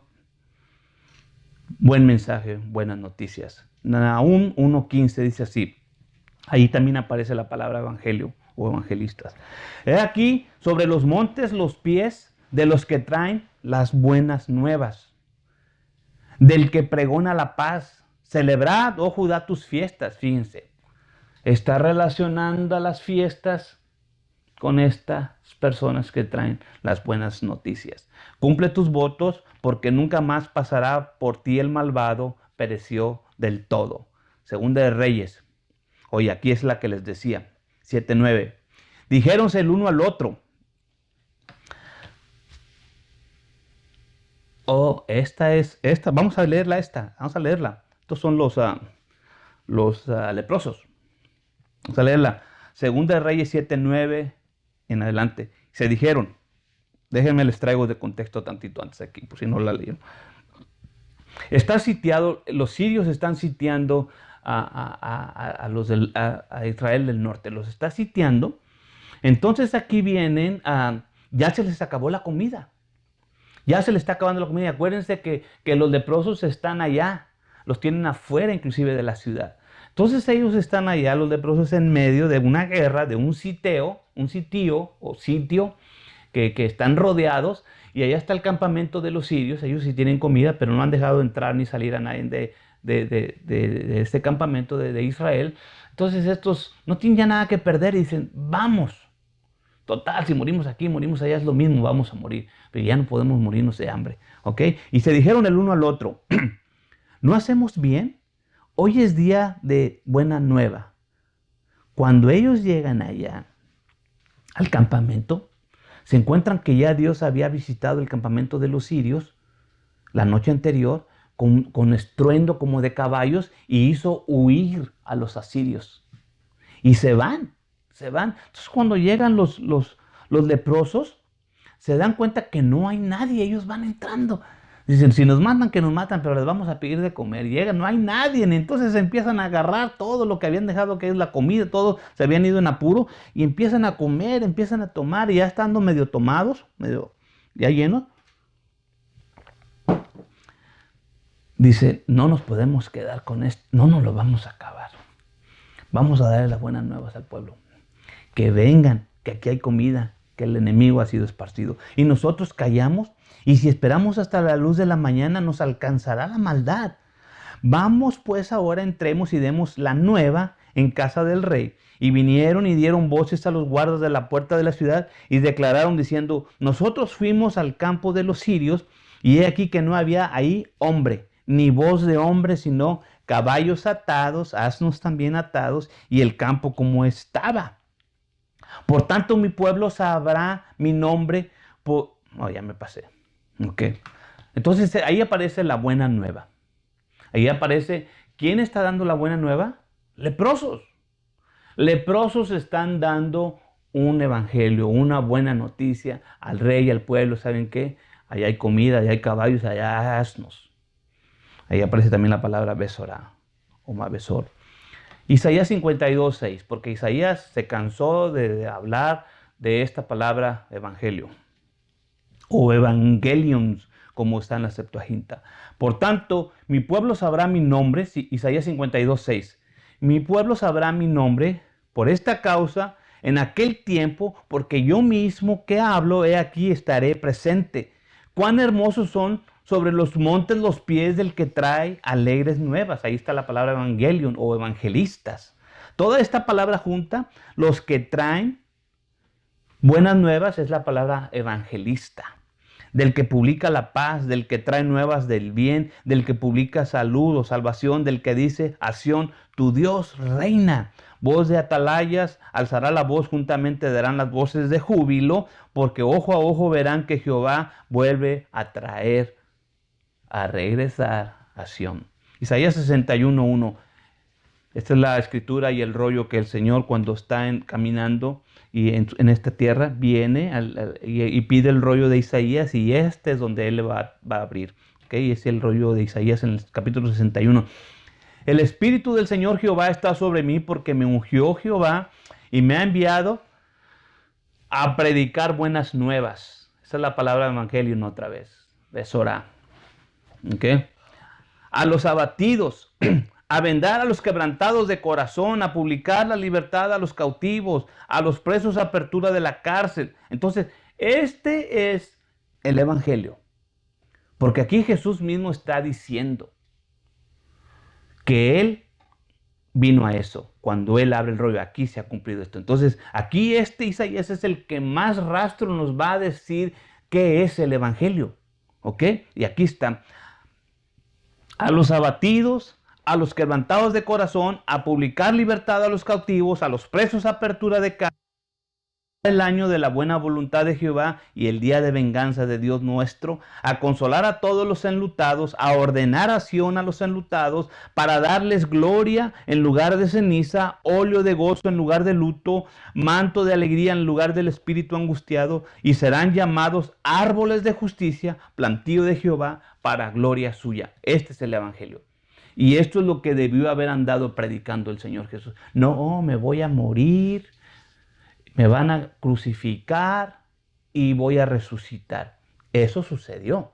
S1: Buen mensaje, buenas noticias. Nahum 1:15 dice así. Ahí también aparece la palabra evangelio o evangelistas. He aquí sobre los montes los pies de los que traen las buenas nuevas, del que pregona la paz. Celebrad, oh Judá, tus fiestas. Fíjense, está relacionando a las fiestas con estas personas que traen las buenas noticias. Cumple tus votos, porque nunca más pasará por ti el malvado, pereció del todo. Segunda de Reyes. Oye, aquí es la que les decía, 7:9. Dijéronse el uno al otro. Oh, esta. Vamos a leerla Vamos a leerla. Estos son los leprosos. Vamos a leerla. Segunda de Reyes 7:9 en adelante. Se dijeron, déjenme les traigo de contexto tantito antes aquí, por si no la leyeron. Está sitiado, los sirios están sitiando a Israel del norte, los está sitiando. Entonces aquí vienen, ya se les acabó la comida, ya se les está acabando la comida. Acuérdense que los leprosos están allá, los tienen afuera inclusive de la ciudad. Entonces ellos están allá, los leprosos, en medio de una guerra, de un sitio que están rodeados, y allá está el campamento de los sirios. Ellos sí tienen comida, pero no han dejado entrar ni salir a nadie de este campamento de Israel. Entonces estos no tienen ya nada que perder y dicen, vamos. Total, si morimos aquí, morimos allá, es lo mismo, vamos a morir. Pero ya no podemos morirnos de hambre, ¿ok? Y se dijeron el uno al otro, ¿no hacemos bien? Hoy es día de buena nueva. Cuando ellos llegan allá al campamento, se encuentran que ya Dios había visitado el campamento de los sirios la noche anterior con estruendo como de caballos, y hizo huir a los asirios. Y se van. Entonces cuando llegan los leprosos, se dan cuenta que no hay nadie, ellos van entrando. Dicen, si nos matan, que nos matan, pero les vamos a pedir de comer. Y llegan, no hay nadie, entonces empiezan a agarrar todo lo que habían dejado, que es la comida, todo, se habían ido en apuro, y empiezan a comer, empiezan a tomar, y ya estando medio tomados, medio ya llenos, dice, no nos podemos quedar con esto, no nos lo vamos a acabar. Vamos a darle las buenas nuevas al pueblo. Que vengan, que aquí hay comida, que el enemigo ha sido esparcido. Y nosotros callamos, y si esperamos hasta la luz de la mañana, nos alcanzará la maldad. Vamos pues ahora, entremos y demos la nueva en casa del rey. Y vinieron y dieron voces a los guardas de la puerta de la ciudad, y declararon diciendo, nosotros fuimos al campo de los sirios, y he aquí que no había ahí hombre, ni voz de hombre, sino caballos atados, asnos también atados, y el campo como estaba. Por tanto, mi pueblo sabrá mi nombre. Ya me pasé. Ok. Entonces ahí aparece la buena nueva. Ahí aparece, ¿quién está dando la buena nueva? Leprosos. Leprosos están dando un evangelio, una buena noticia al rey, al pueblo. ¿Saben qué? Allá hay comida, allá hay caballos, allá hay asnos. Ahí aparece también la palabra besorá o mabesor. Isaías 52:6, porque Isaías se cansó de hablar de esta palabra evangelio o evangelions, como está en la Septuaginta. Por tanto, mi pueblo sabrá mi nombre, Isaías 52:6. Mi pueblo sabrá mi nombre por esta causa en aquel tiempo, porque yo mismo que hablo, he aquí estaré presente. Cuán hermosos son sobre los montes los pies del que trae alegres nuevas. Ahí está la palabra evangelion o evangelistas. Toda esta palabra junta, los que traen buenas nuevas, es la palabra evangelista. Del que publica la paz, del que trae nuevas del bien, del que publica salud o salvación, del que dice a Sión, tu Dios reina. Voz de atalayas, alzará la voz, juntamente darán las voces de júbilo, porque ojo a ojo verán que Jehová vuelve a traer, a regresar a Sión. Isaías 61:1. Esta es la escritura y el rollo que el Señor, cuando está caminando y en esta tierra, viene y pide el rollo de Isaías, y este es donde Él le va a abrir. ¿Okay? Es el rollo de Isaías en el capítulo 61. El Espíritu del Señor Jehová está sobre mí, porque me ungió Jehová y me ha enviado a predicar buenas nuevas. Esa es la palabra evangelio otra vez. Besorá. ¿Okay? A los abatidos, a vendar a los quebrantados de corazón, a publicar la libertad a los cautivos, a los presos apertura de la cárcel. Entonces, este es el evangelio. Porque aquí Jesús mismo está diciendo que Él vino a eso. Cuando Él abre el rollo, aquí se ha cumplido esto. Entonces, aquí Isaías es el que más rastro nos va a decir qué es el evangelio. ¿Ok? Y aquí está. A los abatidos, a los quebrantados de corazón, a publicar libertad a los cautivos, a los presos apertura de cárcel, el año de la buena voluntad de Jehová y el día de venganza de Dios nuestro, a consolar a todos los enlutados, a ordenar a Sión a los enlutados, para darles gloria en lugar de ceniza, óleo de gozo en lugar de luto, manto de alegría en lugar del espíritu angustiado, y serán llamados árboles de justicia, plantío de Jehová, para gloria suya. Este es el evangelio. Y esto es lo que debió haber andado predicando el Señor Jesús. No, me voy a morir, me van a crucificar y voy a resucitar. Eso sucedió.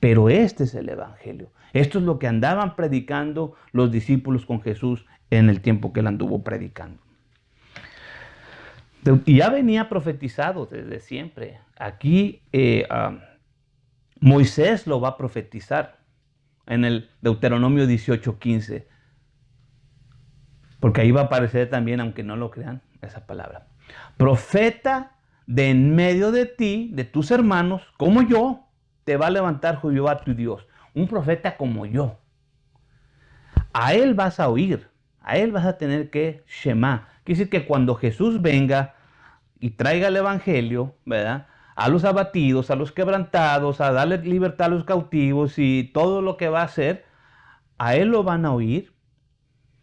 S1: Pero este es el Evangelio. Esto es lo que andaban predicando los discípulos con Jesús en el tiempo que él anduvo predicando. Y ya venía profetizado desde siempre. Aquí Moisés lo va a profetizar en el Deuteronomio 18:15. Porque ahí va a aparecer también, aunque no lo crean, esa palabra. Profeta de en medio de ti, de tus hermanos, como yo, te va a levantar Jehová tu Dios. Un profeta como yo. A él vas a oír. A él vas a tener que Shema. Quiere decir que cuando Jesús venga y traiga el Evangelio, ¿verdad?, a los abatidos, a los quebrantados, a darle libertad a los cautivos y todo lo que va a hacer, a él lo van a oír,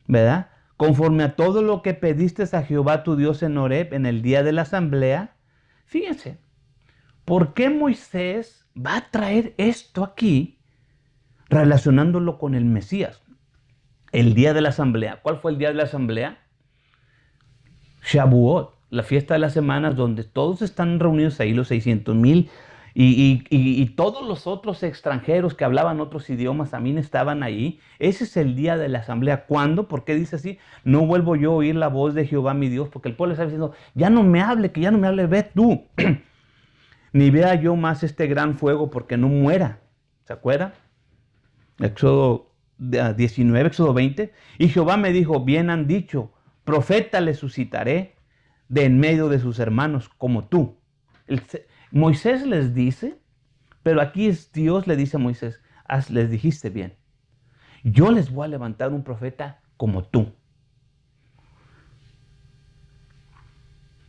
S1: ¿verdad? Conforme a todo lo que pediste a Jehová tu Dios en Horeb en el día de la asamblea. Fíjense, ¿por qué Moisés va a traer esto aquí relacionándolo con el Mesías? El día de la asamblea. ¿Cuál fue el día de la asamblea? Shavuot, la fiesta de las semanas, donde todos están reunidos ahí, los 600,000, y todos los otros extranjeros que hablaban otros idiomas también estaban ahí. Ese es el día de la asamblea. ¿Cuándo? ¿Por qué dice así? No vuelvo yo a oír la voz de Jehová mi Dios, porque el pueblo está diciendo, ya no me hable, que ya no me hable, ve tú. Ni vea yo más este gran fuego, porque no muera. ¿Se acuerda? Éxodo 19, Éxodo 20. Y Jehová me dijo, bien han dicho, profeta le suscitaré de en medio de sus hermanos, como tú. Moisés les dice, pero aquí es Dios le dice a Moisés, les dijiste bien. Yo les voy a levantar un profeta como tú.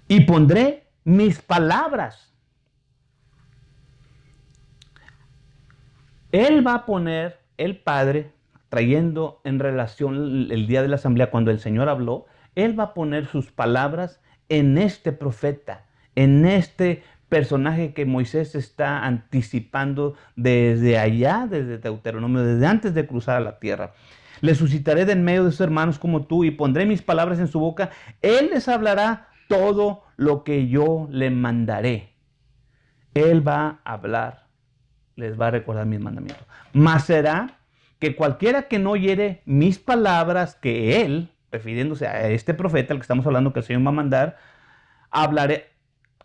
S1: Y pondré mis palabras. Él va a poner, el Padre, trayendo en relación el día de la asamblea, cuando el Señor habló, Él va a poner sus palabras en este profeta, en este personaje que Moisés está anticipando desde allá, desde Deuteronomio, desde antes de cruzar a la tierra. Le suscitaré de en medio de sus hermanos como tú y pondré mis palabras en su boca. Él les hablará todo lo que yo le mandaré. Él va a hablar, les va a recordar mis mandamientos. Mas será que cualquiera que no oyere mis palabras, que él, refiriéndose a este profeta, al que estamos hablando, que el Señor va a mandar,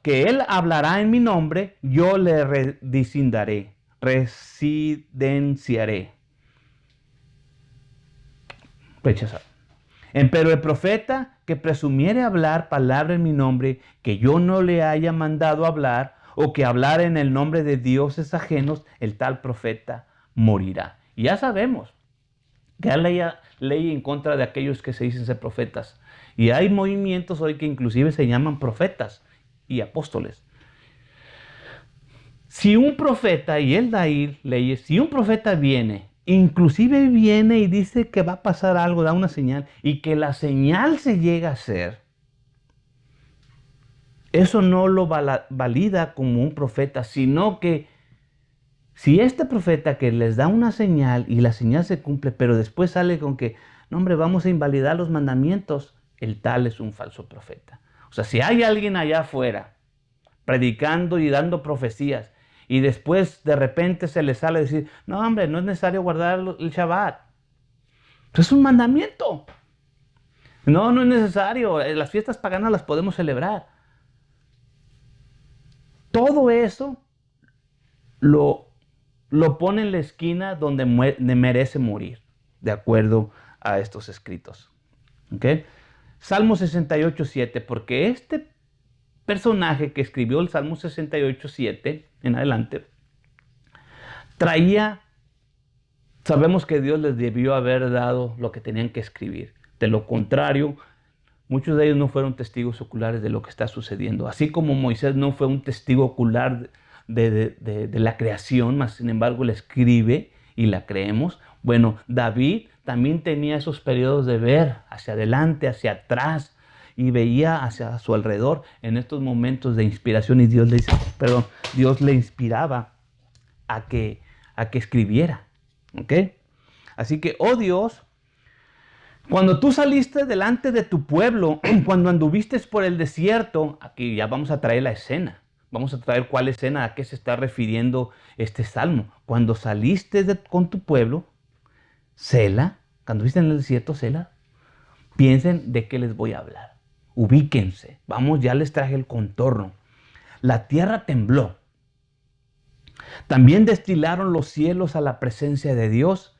S1: que él hablará en mi nombre, yo le residenciaré. Rechazar. Pero el profeta que presumiere hablar palabra en mi nombre, que yo no le haya mandado hablar, o que hablar en el nombre de dioses ajenos, el tal profeta morirá. Y ya sabemos que hay ley en contra de aquellos que se dicen ser profetas. Y hay movimientos hoy que inclusive se llaman profetas y apóstoles. Si un profeta, y él da ahí leyes, si un profeta viene, inclusive viene y dice que va a pasar algo, da una señal, y que la señal se llega a hacer, eso no lo valida como un profeta, sino que si este profeta que les da una señal y la señal se cumple, pero después sale con que, no hombre, vamos a invalidar los mandamientos, el tal es un falso profeta. O sea, si hay alguien allá afuera predicando y dando profecías y después de repente se le sale a decir, no hombre, no es necesario guardar el Shabbat. Es un mandamiento. No, no es necesario. Las fiestas paganas las podemos celebrar. Todo eso lo pone en la esquina donde merece morir, de acuerdo a estos escritos. ¿Okay? Salmo 68:7, porque este personaje que escribió el Salmo 68:7 en adelante, sabemos que Dios les debió haber dado lo que tenían que escribir. De lo contrario, muchos de ellos no fueron testigos oculares de lo que está sucediendo. Así como Moisés no fue un testigo ocular de la creación, mas sin embargo la escribe y la creemos. Bueno, David también tenía esos periodos de ver hacia adelante, hacia atrás, y veía hacia su alrededor en estos momentos de inspiración, y Dios le inspiraba a que escribiera. ¿Ok? Así que, oh Dios, cuando tú saliste delante de tu pueblo, cuando anduviste por el desierto, aquí ya vamos a traer la escena. Vamos a traer cuál escena, a qué se está refiriendo este salmo. Cuando saliste con tu pueblo, Sela, cuando viste en el desierto, Sela, piensen de qué les voy a hablar. Ubíquense. Vamos, ya les traje el contorno. La tierra tembló. También destilaron los cielos a la presencia de Dios.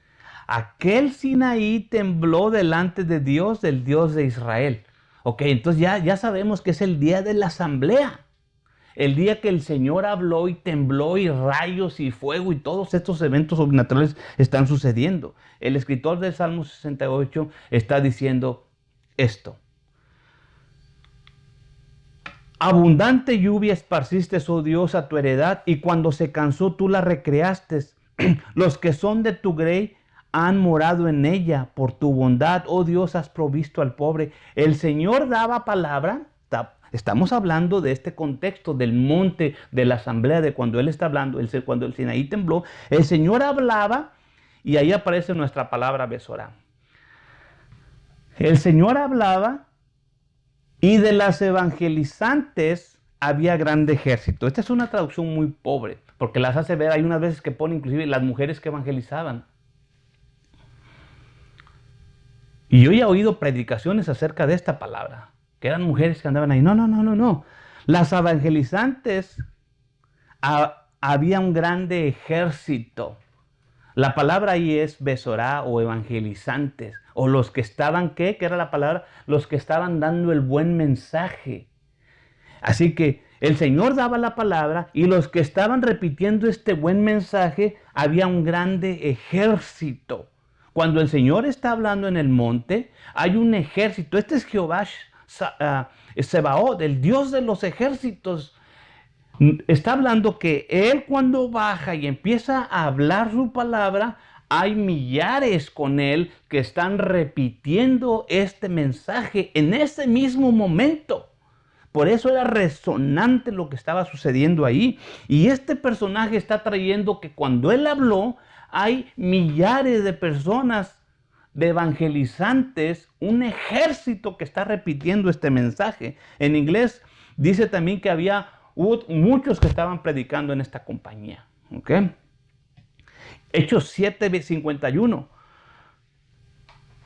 S1: Aquel Sinaí tembló delante de Dios, del Dios de Israel. Ok, entonces ya sabemos que es el día de la asamblea. El día que el Señor habló y tembló y rayos y fuego y todos estos eventos sobrenaturales están sucediendo. El escritor del Salmo 68 está diciendo esto. Abundante lluvia esparciste, oh Dios, a tu heredad, y cuando se cansó tú la recreaste. Los que son de tu grey han morado en ella. Por tu bondad, oh Dios, has provisto al pobre. El Señor daba palabra. Estamos hablando de este contexto del monte, de la asamblea, de cuando Él está hablando, cuando el Sinaí tembló. El Señor hablaba y ahí aparece nuestra palabra Besorá. El Señor hablaba y de las evangelizantes había grande ejército. Esta es una traducción muy pobre, porque las hace ver, hay unas veces que pone inclusive las mujeres que evangelizaban. Y yo ya he oído predicaciones acerca de esta palabra, que eran mujeres que andaban ahí. No. Las evangelizantes, había un grande ejército. La palabra ahí es Besorá o evangelizantes, o los que estaban, ¿qué? ¿Qué era la palabra? Los que estaban dando el buen mensaje. Así que el Señor daba la palabra y los que estaban repitiendo este buen mensaje, había un grande ejército. Cuando el Señor está hablando en el monte, hay un ejército. Este es Jehová Sebaot, el Dios de los ejércitos. Está hablando que Él cuando baja y empieza a hablar su palabra, hay millares con Él que están repitiendo este mensaje en ese mismo momento. Por eso era resonante lo que estaba sucediendo ahí. Y este personaje está trayendo que cuando Él habló, hay millares de personas, de evangelizantes, un ejército que está repitiendo este mensaje. En inglés dice también que hubo muchos que estaban predicando en esta compañía. ¿Okay? Hechos 7:51.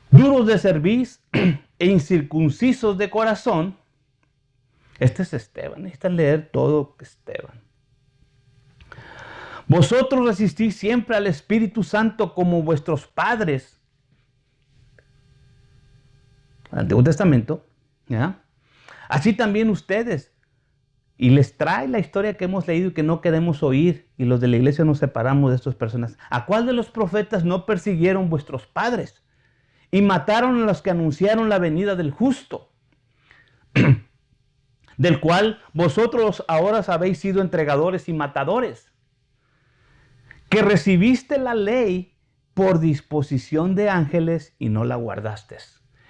S1: Duros de cerviz e incircuncisos de corazón. Este es Esteban. Necesitan leer todo Esteban. Vosotros resistís siempre al Espíritu Santo como vuestros padres. Antiguo Testamento. ¿Ya? Así también ustedes. Y les trae la historia que hemos leído y que no queremos oír. Y los de la iglesia nos separamos de estas personas. ¿A cuál de los profetas no persiguieron vuestros padres? Y mataron a los que anunciaron la venida del justo. Del cual vosotros ahora habéis sido entregadores y matadores. Que recibiste la ley por disposición de ángeles y no la guardaste.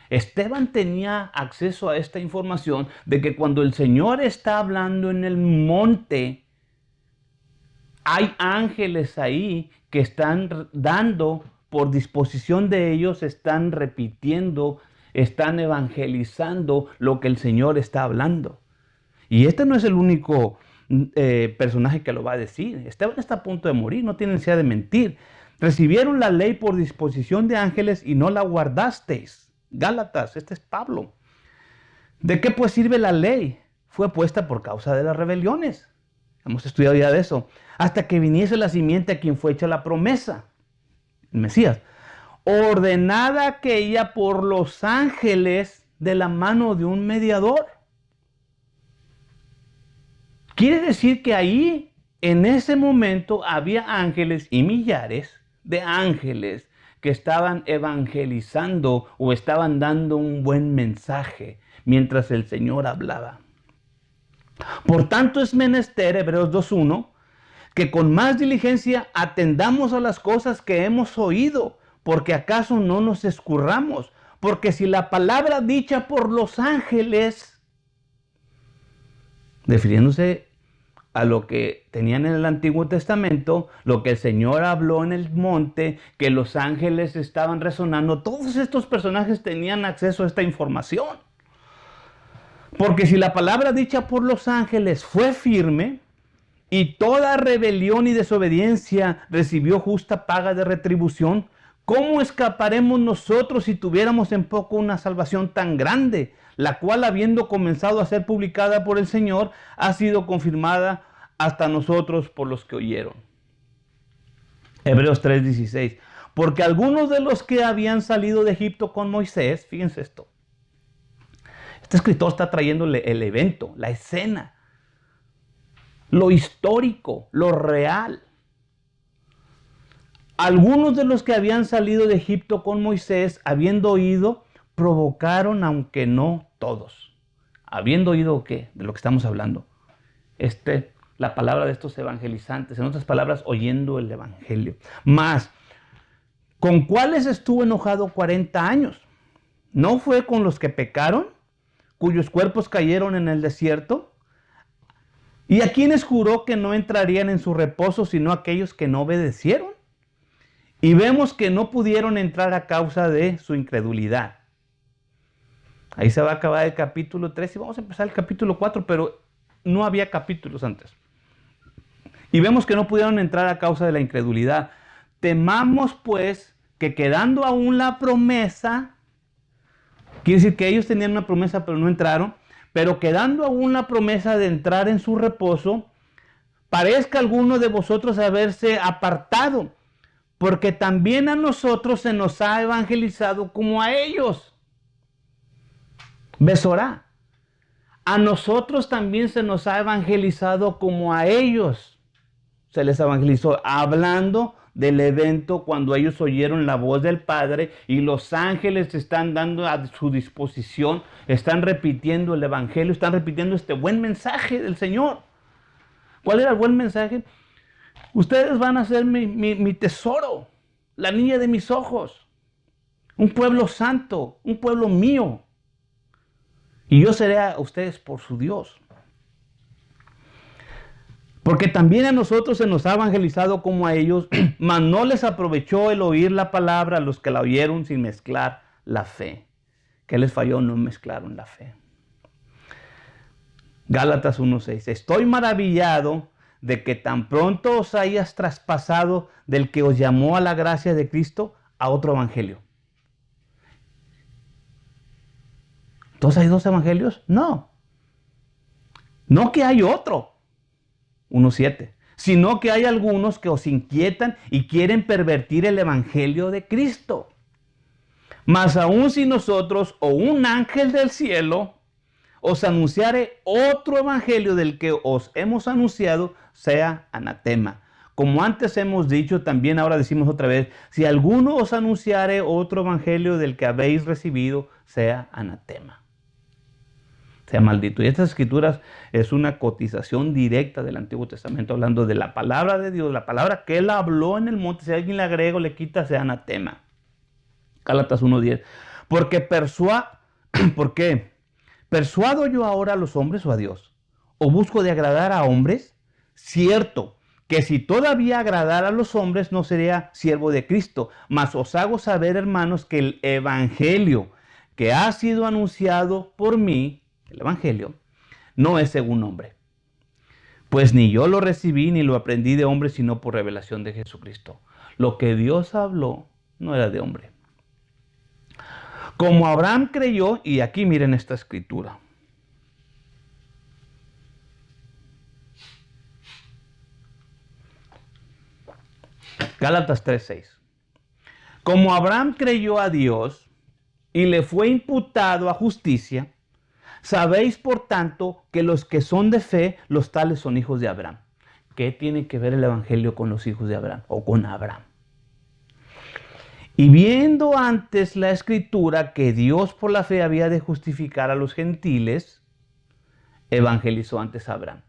S1: Esteban tenía acceso a esta información de que cuando el Señor está hablando en el monte, hay ángeles ahí que están dando por disposición de ellos, están repitiendo, están evangelizando lo que el Señor está hablando. Y este no es el único personaje que lo va a decir. Esteban está a punto de morir, no tiene necesidad de mentir. Recibieron la ley por disposición de ángeles y no la guardasteis. Gálatas, este es Pablo. ¿De qué pues sirve la ley? Fue puesta por causa de las rebeliones. Hemos estudiado ya de eso. Hasta que viniese la simiente a quien fue hecha la promesa, el Mesías. Ordenada aquella por los ángeles de la mano de un mediador. Quiere decir que ahí, en ese momento, había ángeles y millares de ángeles que estaban evangelizando o estaban dando un buen mensaje mientras el Señor hablaba. Por tanto es menester, Hebreos 2:1, que con más diligencia atendamos a las cosas que hemos oído, porque acaso no nos escurramos, porque si la palabra dicha por los ángeles, refiriéndose a lo que tenían en el Antiguo Testamento, lo que el Señor habló en el monte, que los ángeles estaban resonando, todos estos personajes tenían acceso a esta información. Porque si la palabra dicha por los ángeles fue firme, y toda rebelión y desobediencia recibió justa paga de retribución, ¿cómo escaparemos nosotros si tuviéramos en poco una salvación tan grande, la cual, habiendo comenzado a ser publicada por el Señor, ha sido confirmada hasta nosotros por los que oyeron? Hebreos 3:16. Porque algunos de los que habían salido de Egipto con Moisés, fíjense esto, este escritor está trayéndole el evento, la escena, lo histórico, lo real. Algunos de los que habían salido de Egipto con Moisés, habiendo oído, provocaron, aunque no todos. ¿Habiendo oído qué? De lo que estamos hablando. La palabra de estos evangelizantes, en otras palabras, oyendo el evangelio. Más, ¿con cuáles estuvo enojado 40 años? ¿No fue con los que pecaron, cuyos cuerpos cayeron en el desierto? ¿Y a quienes juró que no entrarían en su reposo, sino aquellos que no obedecieron? Y vemos que no pudieron entrar a causa de su incredulidad. Ahí se va a acabar el capítulo 3 y vamos a empezar el capítulo 4, pero no había capítulos antes. Y vemos que no pudieron entrar a causa de la incredulidad. Temamos pues que quedando aún la promesa, quiere decir que ellos tenían una promesa pero no entraron, pero quedando aún la promesa de entrar en su reposo, parezca alguno de vosotros haberse apartado, porque también a nosotros se nos ha evangelizado como a ellos. Besorá. A nosotros también se nos ha evangelizado como a ellos. Se les evangelizó hablando del evento cuando ellos oyeron la voz del Padre y los ángeles están dando a su disposición, están repitiendo el evangelio, están repitiendo este buen mensaje del Señor. ¿Cuál era el buen mensaje? Ustedes van a ser mi tesoro, la niña de mis ojos, un pueblo santo, un pueblo mío. Y yo seré a ustedes por su Dios. Porque también a nosotros se nos ha evangelizado como a ellos, mas no les aprovechó el oír la palabra a los que la oyeron sin mezclar la fe. ¿Qué les falló? No mezclaron la fe. Gálatas 1:6. Estoy maravillado de que tan pronto os hayas traspasado del que os llamó a la gracia de Cristo a otro evangelio. ¿Entonces hay dos evangelios? No. No que hay otro. 1:7, sino que hay algunos que os inquietan y quieren pervertir el evangelio de Cristo. Mas aun si nosotros o un ángel del cielo os anunciare otro evangelio del que os hemos anunciado, sea anatema. Como antes hemos dicho, también ahora decimos otra vez, si alguno os anunciare otro evangelio del que habéis recibido, sea anatema. Sea maldito. Y estas escrituras es una cotización directa del Antiguo Testamento, hablando de la palabra de Dios, la palabra que Él habló en el monte. Si alguien le agrega o le quita, sea anatema. Gálatas 1:10. ¿Por qué? ¿Persuado yo ahora a los hombres o a Dios? ¿O busco de agradar a hombres? Cierto, que si todavía agradara a los hombres, no sería siervo de Cristo. Mas os hago saber, hermanos, que el evangelio que ha sido anunciado por mí, el evangelio, no es según hombre. Pues ni yo lo recibí ni lo aprendí de hombre, sino por revelación de Jesucristo. Lo que Dios habló no era de hombre. Como Abraham creyó, y aquí miren esta escritura. Gálatas 3:6. Como Abraham creyó a Dios y le fue imputado a justicia, sabéis, por tanto, que los que son de fe, los tales son hijos de Abraham. ¿Qué tiene que ver el evangelio con los hijos de Abraham o con Abraham? Y viendo antes la escritura que Dios por la fe había de justificar a los gentiles, evangelizó antes a Abraham.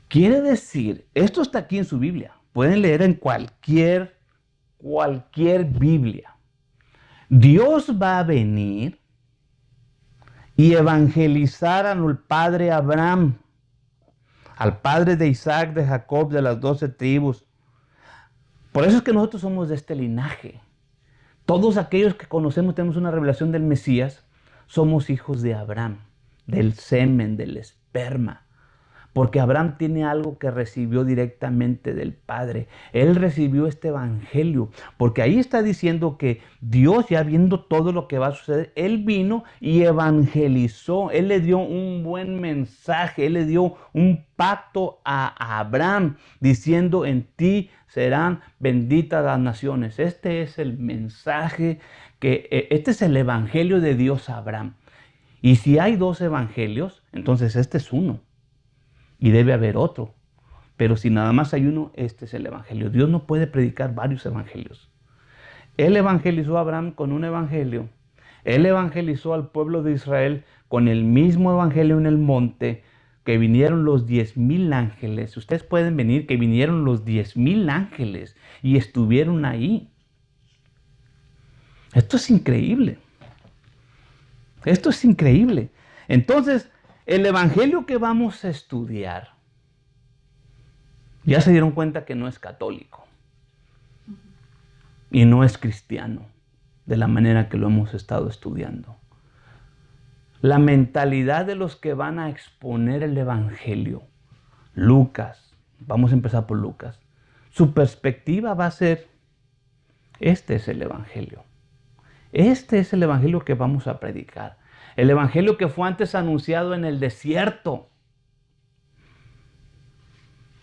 S1: Quiere decir, esto está aquí en su Biblia. Pueden leer en cualquier Biblia. Dios va a venir y evangelizar al padre Abraham, al padre de Isaac, de Jacob, de las 12 tribus. Por eso es que nosotros somos de este linaje. Todos aquellos que conocemos, tenemos una revelación del Mesías, somos hijos de Abraham, del semen, del esperma. Porque Abraham tiene algo que recibió directamente del Padre. Él recibió este evangelio. Porque ahí está diciendo que Dios, ya viendo todo lo que va a suceder, Él vino y evangelizó. Él le dio un buen mensaje. Él le dio un pacto a Abraham diciendo: en ti serán benditas las naciones. Este es el mensaje, este es el evangelio de Dios a Abraham. Y si hay dos evangelios, entonces este es uno. Y debe haber otro. Pero si nada más hay uno, este es el evangelio. Dios no puede predicar varios evangelios. Él evangelizó a Abraham con un evangelio. Él evangelizó al pueblo de Israel con el mismo evangelio en el monte, que vinieron los 10,000 ángeles. Ustedes pueden venir, que vinieron los 10,000 ángeles y estuvieron ahí. Esto es increíble. Esto es increíble. Entonces, el evangelio que vamos a estudiar, ya se dieron cuenta que no es católico y no es cristiano de la manera que lo hemos estado estudiando. La mentalidad de los que van a exponer el evangelio, Lucas, vamos a empezar por Lucas, su perspectiva va a ser: este es el evangelio. Este es el evangelio que vamos a predicar. El evangelio que fue antes anunciado en el desierto.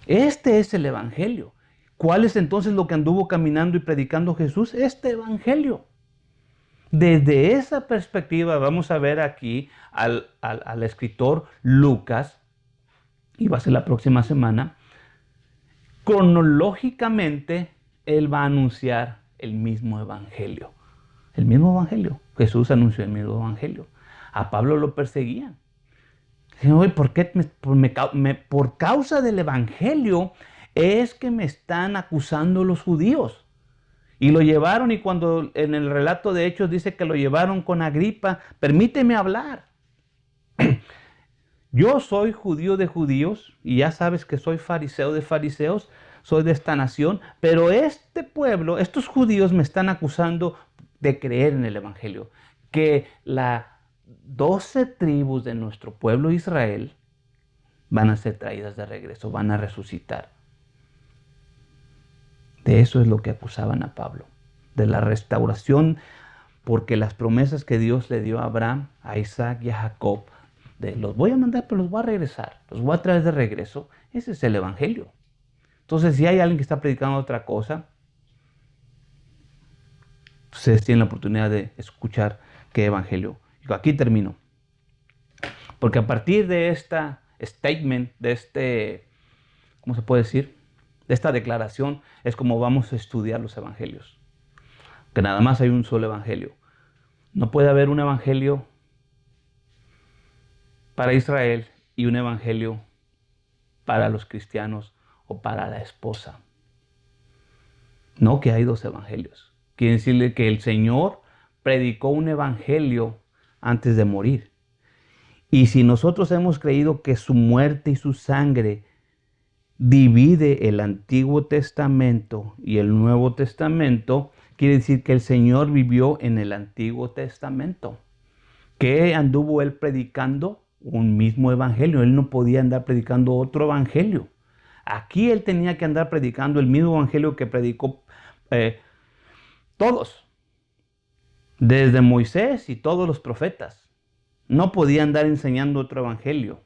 S1: Este es el evangelio. ¿Cuál es entonces lo que anduvo caminando y predicando Jesús? Este evangelio. Desde esa perspectiva vamos a ver aquí al escritor Lucas, y va a ser la próxima semana. Cronológicamente, él va a anunciar el mismo evangelio. El mismo evangelio. Jesús anunció el mismo evangelio. A Pablo lo perseguían. Dicen: ¿por qué? Por causa del evangelio es que me están acusando los judíos. Y lo llevaron, y cuando en el relato de Hechos dice que lo llevaron con Agripa: permíteme hablar. Yo soy judío de judíos, y ya sabes que soy fariseo de fariseos, soy de esta nación, pero este pueblo, estos judíos me están acusando de creer en el evangelio, que las 12 tribus de nuestro pueblo Israel van a ser traídas de regreso, van a resucitar. De eso es lo que acusaban a Pablo, de la restauración, porque las promesas que Dios le dio a Abraham, a Isaac y a Jacob, de los voy a mandar, pero los voy a regresar, los voy a traer de regreso, ese es el evangelio. Entonces, si hay alguien que está predicando otra cosa, ustedes tienen la oportunidad de escuchar qué evangelio. Aquí termino. Porque a partir de esta statement, ¿cómo se puede decir? De esta declaración, es como vamos a estudiar los evangelios. Que nada más hay un solo evangelio. No puede haber un evangelio para Israel y un evangelio para los cristianos o para la esposa. No, que hay dos evangelios. Quiere decirle que el Señor predicó un evangelio antes de morir. Y si nosotros hemos creído que su muerte y su sangre divide el Antiguo Testamento y el Nuevo Testamento, quiere decir que el Señor vivió en el Antiguo Testamento. ¿Qué anduvo él predicando? Un mismo evangelio. Él no podía andar predicando otro evangelio. Aquí él tenía que andar predicando el mismo evangelio que predicó todos, desde Moisés y todos los profetas. No podía andar enseñando otro evangelio.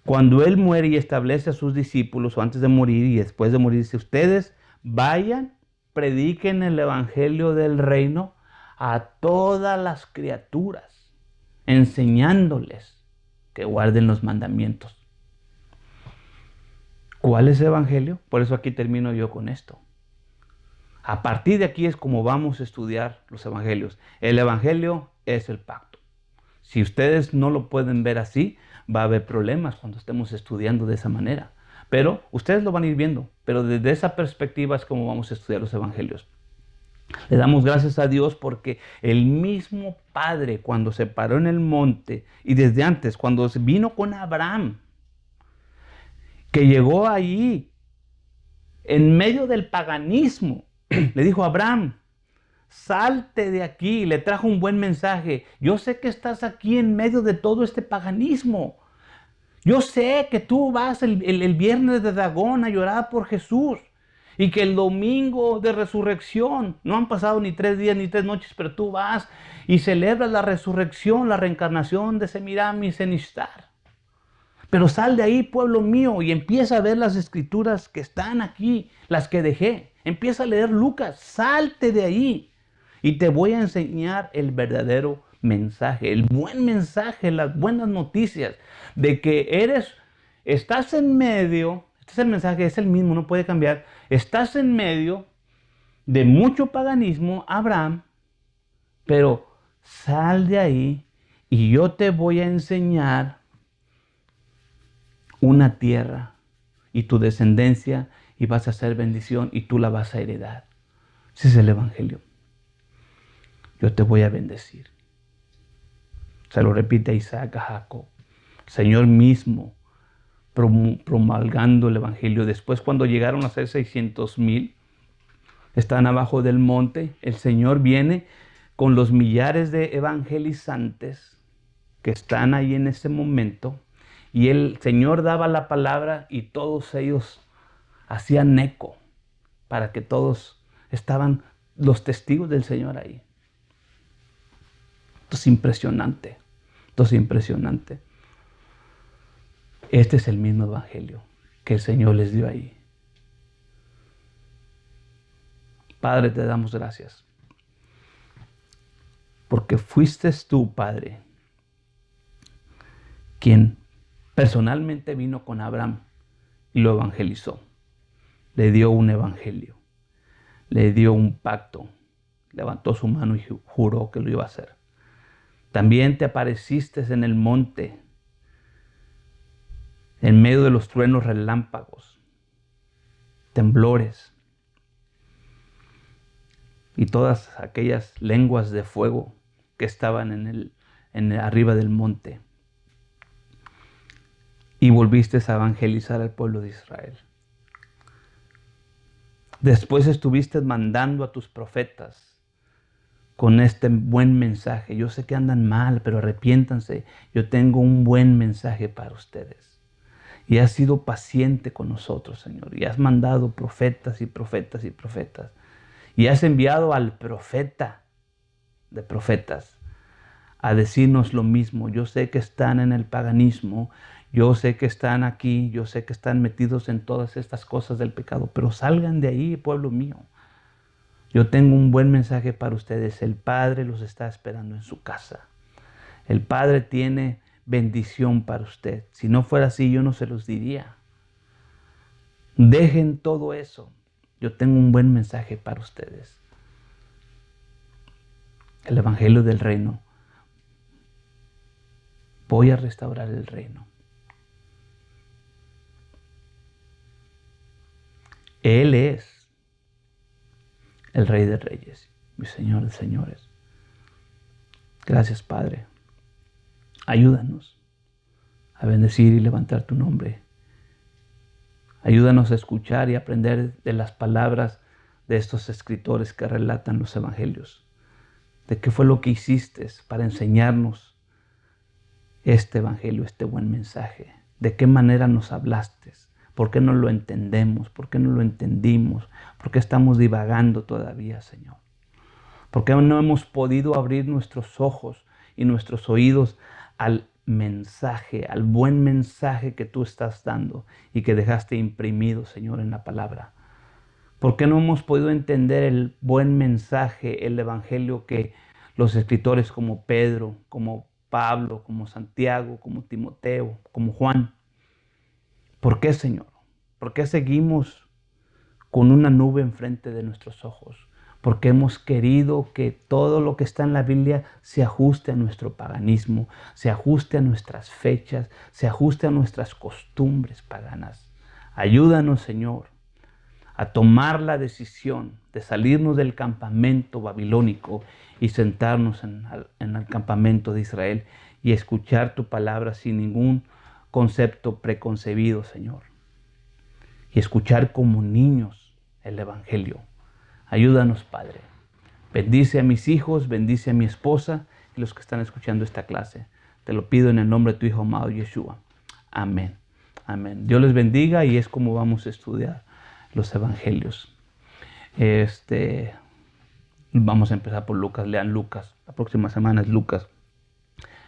S1: Cuando él muere y establece a sus discípulos, o antes de morir y después de morir, dice: ustedes vayan, prediquen el evangelio del reino a todas las criaturas, enseñándoles que guarden los mandamientos. ¿Cuál es el evangelio? Por eso aquí termino yo con esto. A partir de aquí es como vamos a estudiar los evangelios. El evangelio es el pacto. Si ustedes no lo pueden ver así, va a haber problemas cuando estemos estudiando de esa manera. Pero ustedes lo van a ir viendo. Pero desde esa perspectiva es como vamos a estudiar los evangelios. Le damos gracias a Dios porque el mismo Padre, cuando se paró en el monte, y desde antes, cuando vino con Abraham, que llegó allí en medio del paganismo, le dijo: Abraham, salte de aquí. Le trajo un buen mensaje. Yo sé que estás aquí en medio de todo este paganismo. Yo sé que tú vas el viernes de Dagón a llorar por Jesús. Y que el domingo de resurrección, no han pasado ni 3 días ni 3 noches, pero tú vas y celebras la resurrección, la reencarnación de Semiramis en Ishtar. Pero sal de ahí, pueblo mío, y empieza a ver las escrituras que están aquí, las que dejé. Empieza a leer Lucas, salte de ahí. Y te voy a enseñar el verdadero mensaje, el buen mensaje, las buenas noticias de que estás en medio, este es el mensaje, es el mismo, no puede cambiar. Estás en medio de mucho paganismo, Abraham, pero sal de ahí y yo te voy a enseñar una tierra y tu descendencia y vas a ser bendición y tú la vas a heredar. Ese es el Evangelio. Yo te voy a bendecir. Se lo repite Isaac a Jacob. El Señor mismo promulgando el Evangelio. Después, cuando llegaron a ser 600,000, están abajo del monte. El Señor viene con los millares de evangelizantes que están ahí en ese momento. Y el Señor daba la palabra y todos ellos hacían eco para que todos estaban los testigos del Señor ahí. Esto es impresionante. Esto es impresionante. Este es el mismo evangelio que el Señor les dio ahí. Padre, te damos gracias. Porque fuiste tú, Padre, quien personalmente vino con Abraham y lo evangelizó. Le dio un evangelio. Le dio un pacto. Levantó su mano y juró que lo iba a hacer. También te apareciste en el monte, en medio de los truenos, relámpagos, temblores y todas aquellas lenguas de fuego que estaban arriba del monte. Y volviste a evangelizar al pueblo de Israel. Después estuviste mandando a tus profetas con este buen mensaje. Yo sé que andan mal, pero arrepiéntanse. Yo tengo un buen mensaje para ustedes. Y has sido paciente con nosotros, Señor. Y has mandado profetas y profetas y profetas. Y has enviado al profeta de profetas a decirnos lo mismo. Yo sé que están en el paganismo. Yo sé que están aquí. Yo sé que están metidos en todas estas cosas del pecado. Pero salgan de ahí, pueblo mío. Yo tengo un buen mensaje para ustedes. El Padre los está esperando en su casa. El Padre tiene bendición para usted. Si no fuera así, yo no se los diría. Dejen todo eso. Yo tengo un buen mensaje para ustedes. El Evangelio del Reino. Voy a restaurar el reino. Él es el Rey de Reyes, mi Señor de Señores. Gracias, Padre. Ayúdanos a bendecir y levantar tu nombre. Ayúdanos a escuchar y aprender de las palabras de estos escritores que relatan los evangelios. De qué fue lo que hiciste para enseñarnos este evangelio, este buen mensaje. De qué manera nos hablaste. ¿Por qué no lo entendemos? ¿Por qué no lo entendimos? ¿Por qué estamos divagando todavía, Señor? ¿Por qué no hemos podido abrir nuestros ojos y nuestros oídos al mensaje, al buen mensaje que tú estás dando y que dejaste imprimido, Señor, en la palabra? ¿Por qué no hemos podido entender el buen mensaje, el evangelio que los escritores como Pedro, como Pablo, como Santiago, como Timoteo, como Juan? ¿Por qué, Señor? ¿Por qué seguimos con una nube enfrente de nuestros ojos? Porque hemos querido que todo lo que está en la Biblia se ajuste a nuestro paganismo, se ajuste a nuestras fechas, se ajuste a nuestras costumbres paganas. Ayúdanos, Señor, a tomar la decisión de salirnos del campamento babilónico y sentarnos en el campamento de Israel y escuchar tu palabra sin ningún concepto preconcebido, Señor. Y escuchar como niños el Evangelio. Ayúdanos, Padre. Bendice a mis hijos, bendice a mi esposa y los que están escuchando esta clase. Te lo pido en el nombre de tu Hijo amado Yeshua. Amén. Amén. Dios les bendiga y es como vamos a estudiar los evangelios. Vamos a empezar por Lucas. Lean Lucas. La próxima semana es Lucas.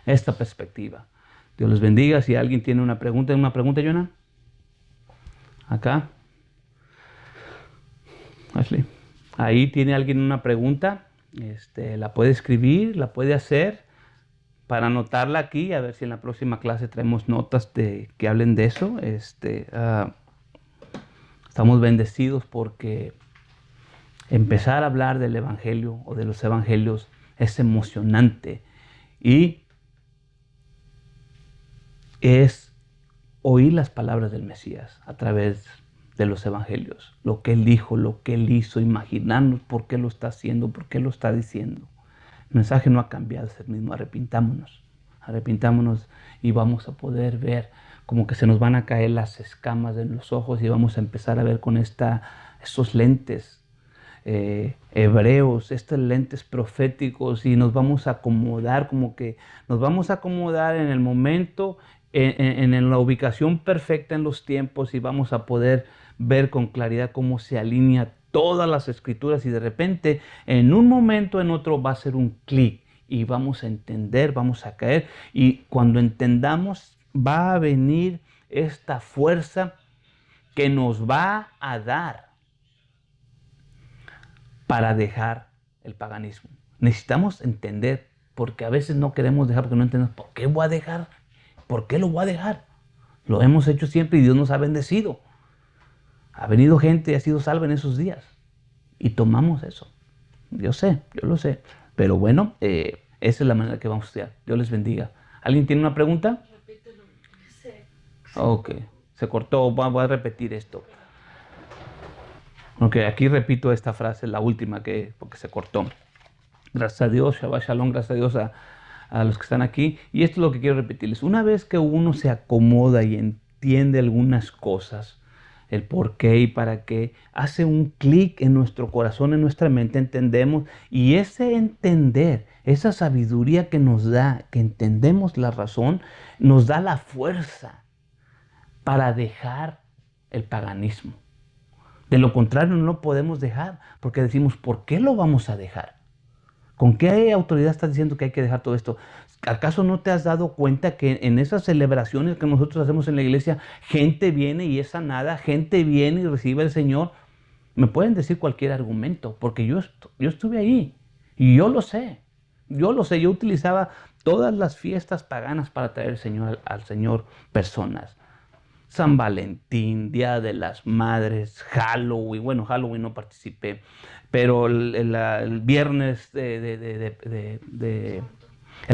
S1: Esta perspectiva. Dios les bendiga. Si alguien tiene una pregunta, Jonah. Acá. Ashley. Ahí tiene alguien una pregunta. La puede escribir, la puede hacer para anotarla aquí. A ver si en la próxima clase traemos notas que hablen de eso. Estamos bendecidos porque empezar a hablar del evangelio o de los evangelios es emocionante y es oír las palabras del Mesías a través de los evangelios, lo que Él dijo, lo que Él hizo, imaginarnos por qué lo está haciendo, por qué lo está diciendo. El mensaje no ha cambiado, es el mismo. Arrepintámonos y vamos a poder ver como que se nos van a caer las escamas de los ojos y vamos a empezar a ver con estos lentes hebreos, estos lentes proféticos, y nos vamos a acomodar, como que nos vamos a acomodar en el momento, en la ubicación perfecta en los tiempos, y vamos a poder ver con claridad cómo se alinea todas las escrituras, y de repente en un momento en otro va a ser un clic y vamos a entender, vamos a caer, y cuando entendamos va a venir esta fuerza que nos va a dar para dejar el paganismo. Necesitamos entender, porque a veces no queremos dejar, porque no entendemos por qué voy a dejar, por qué lo voy a dejar. Lo hemos hecho siempre y Dios nos ha bendecido. Ha venido gente y ha sido salva en esos días y tomamos eso. Yo lo sé, pero bueno, esa es la manera que vamos a estudiar. Dios les bendiga. ¿Alguien tiene una pregunta?
S2: Repítelo.
S1: Ok, se cortó, voy a repetir esto. Ok, aquí repito esta frase, la última, porque se cortó. Gracias a Dios, Shabbat Shalom, gracias a Dios a los que están aquí. Y esto es lo que quiero repetirles. Una vez que uno se acomoda y entiende algunas cosas, el por qué y para qué, hace un clic en nuestro corazón, en nuestra mente, entendemos. Y ese entender, esa sabiduría que nos da, que entendemos la razón, nos da la fuerza para dejar el paganismo. De lo contrario, no lo podemos dejar, porque decimos, ¿por qué lo vamos a dejar? ¿Con qué autoridad estás diciendo que hay que dejar todo esto? ¿Acaso no te has dado cuenta que en esas celebraciones que nosotros hacemos en la iglesia, gente viene y es sanada, gente viene y recibe al Señor? Me pueden decir cualquier argumento, porque yo estuve ahí y yo lo sé. Yo utilizaba todas las fiestas paganas para traer al Señor personas. San Valentín, Día de las Madres, Halloween. Bueno, Halloween no participé, pero el viernes el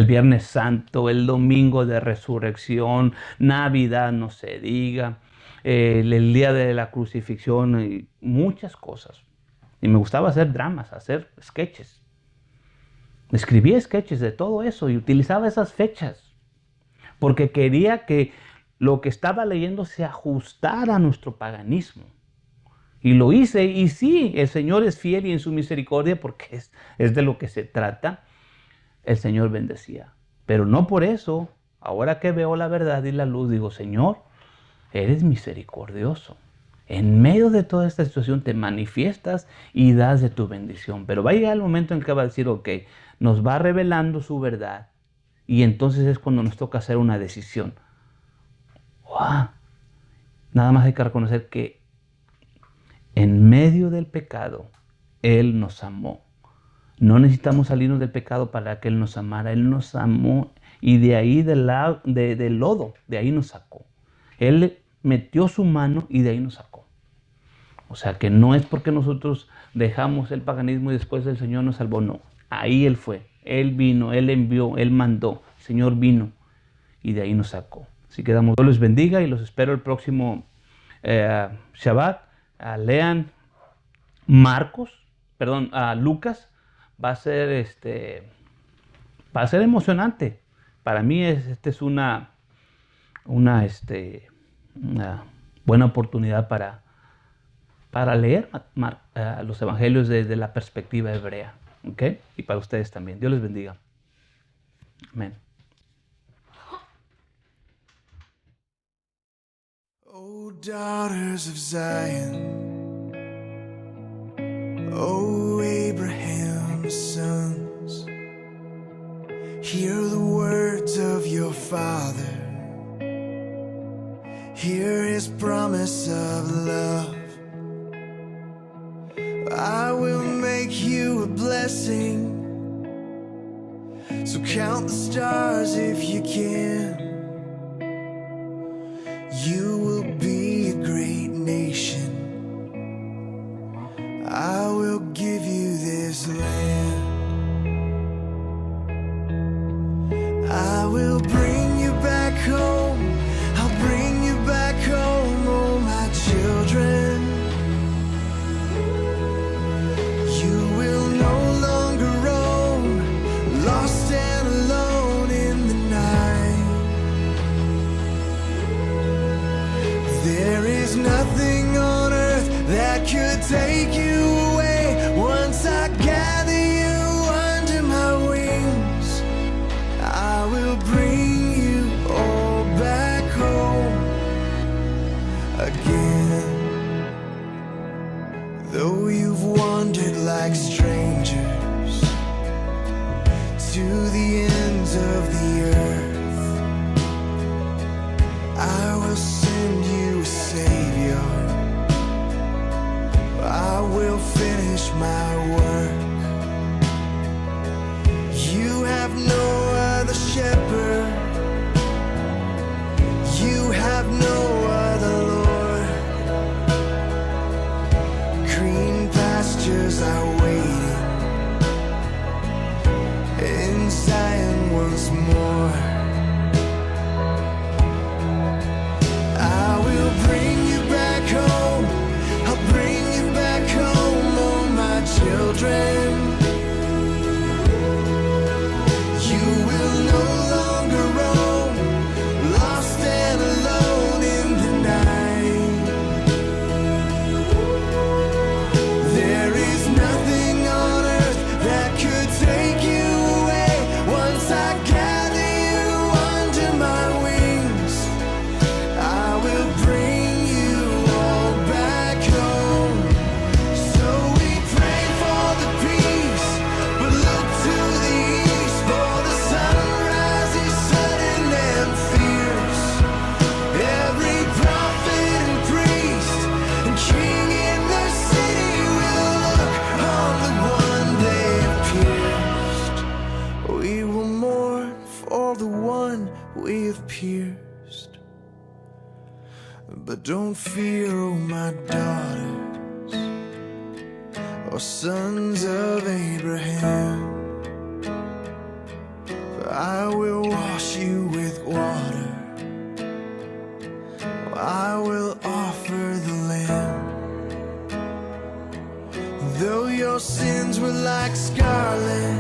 S1: Viernes Santo, el Domingo de Resurrección, Navidad, no se diga, el Día de la Crucifixión y muchas cosas. Y me gustaba hacer dramas, hacer sketches. Escribía sketches de todo eso y utilizaba esas fechas porque quería que lo que estaba leyendo se ajustara a nuestro paganismo. Y lo hice, y sí, el Señor es fiel y en su misericordia, porque es de lo que se trata, el Señor bendecía. Pero no por eso, ahora que veo la verdad y la luz, digo, Señor, eres misericordioso. En medio de toda esta situación te manifiestas y das de tu bendición. Pero va a llegar el momento en que va a decir, ok, nos va revelando su verdad. Y entonces es cuando nos toca hacer una decisión. ¡Wow! Nada más hay que reconocer que en medio del pecado, Él nos amó. No necesitamos salirnos del pecado para que Él nos amara. Él nos amó y de ahí del lodo, de ahí nos sacó. Él metió su mano y de ahí nos sacó. O sea que no es porque nosotros dejamos el paganismo y después el Señor nos salvó. No, ahí Él fue. Él vino, Él envió, Él mandó. El Señor vino y de ahí nos sacó. Así que Dios les bendiga y los espero el próximo Shabbat. Lean Lucas. Va a ser emocionante. Para mí esta es una buena oportunidad para leer los evangelios desde la perspectiva hebrea. ¿Ok? Y para ustedes también. Dios les bendiga. Amén.
S2: O daughters of Zion, O Abraham's sons, hear the words of your father, hear his promise of love. I will make you a blessing, so count the stars if you can. You will be a great nation. I will give you this land. I will bring you back home. I'll bring you back home, oh my children. You will no longer roam, lost and alone in the night. There is nothing on earth that could take you away. Once I gather you under my wings, I will bring you all back home again. Though you've wandered like strangers to the ends of the earth, I will send you a Savior. I will finish my work. You have no other shepherd. You have no other Lord. Green pastures are waiting in Zion once more. I will bring you back home. I'll bring you back home, oh my children. You will no longer roam, lost and alone in the night. There is nothing on earth that could take you away. Once I gather you under my wings, I will bring you all back home. So we pray for the peace, but look to the east, for the sunrise is sudden and fierce. Every prophet and priest and king in the city will look on the one they have pierced. We will mourn for the one we have pierced. But don't fear, oh my daughters, or sons of Abraham. For I will wash you with water. I will offer the Lamb. Though your sins were like scarlet,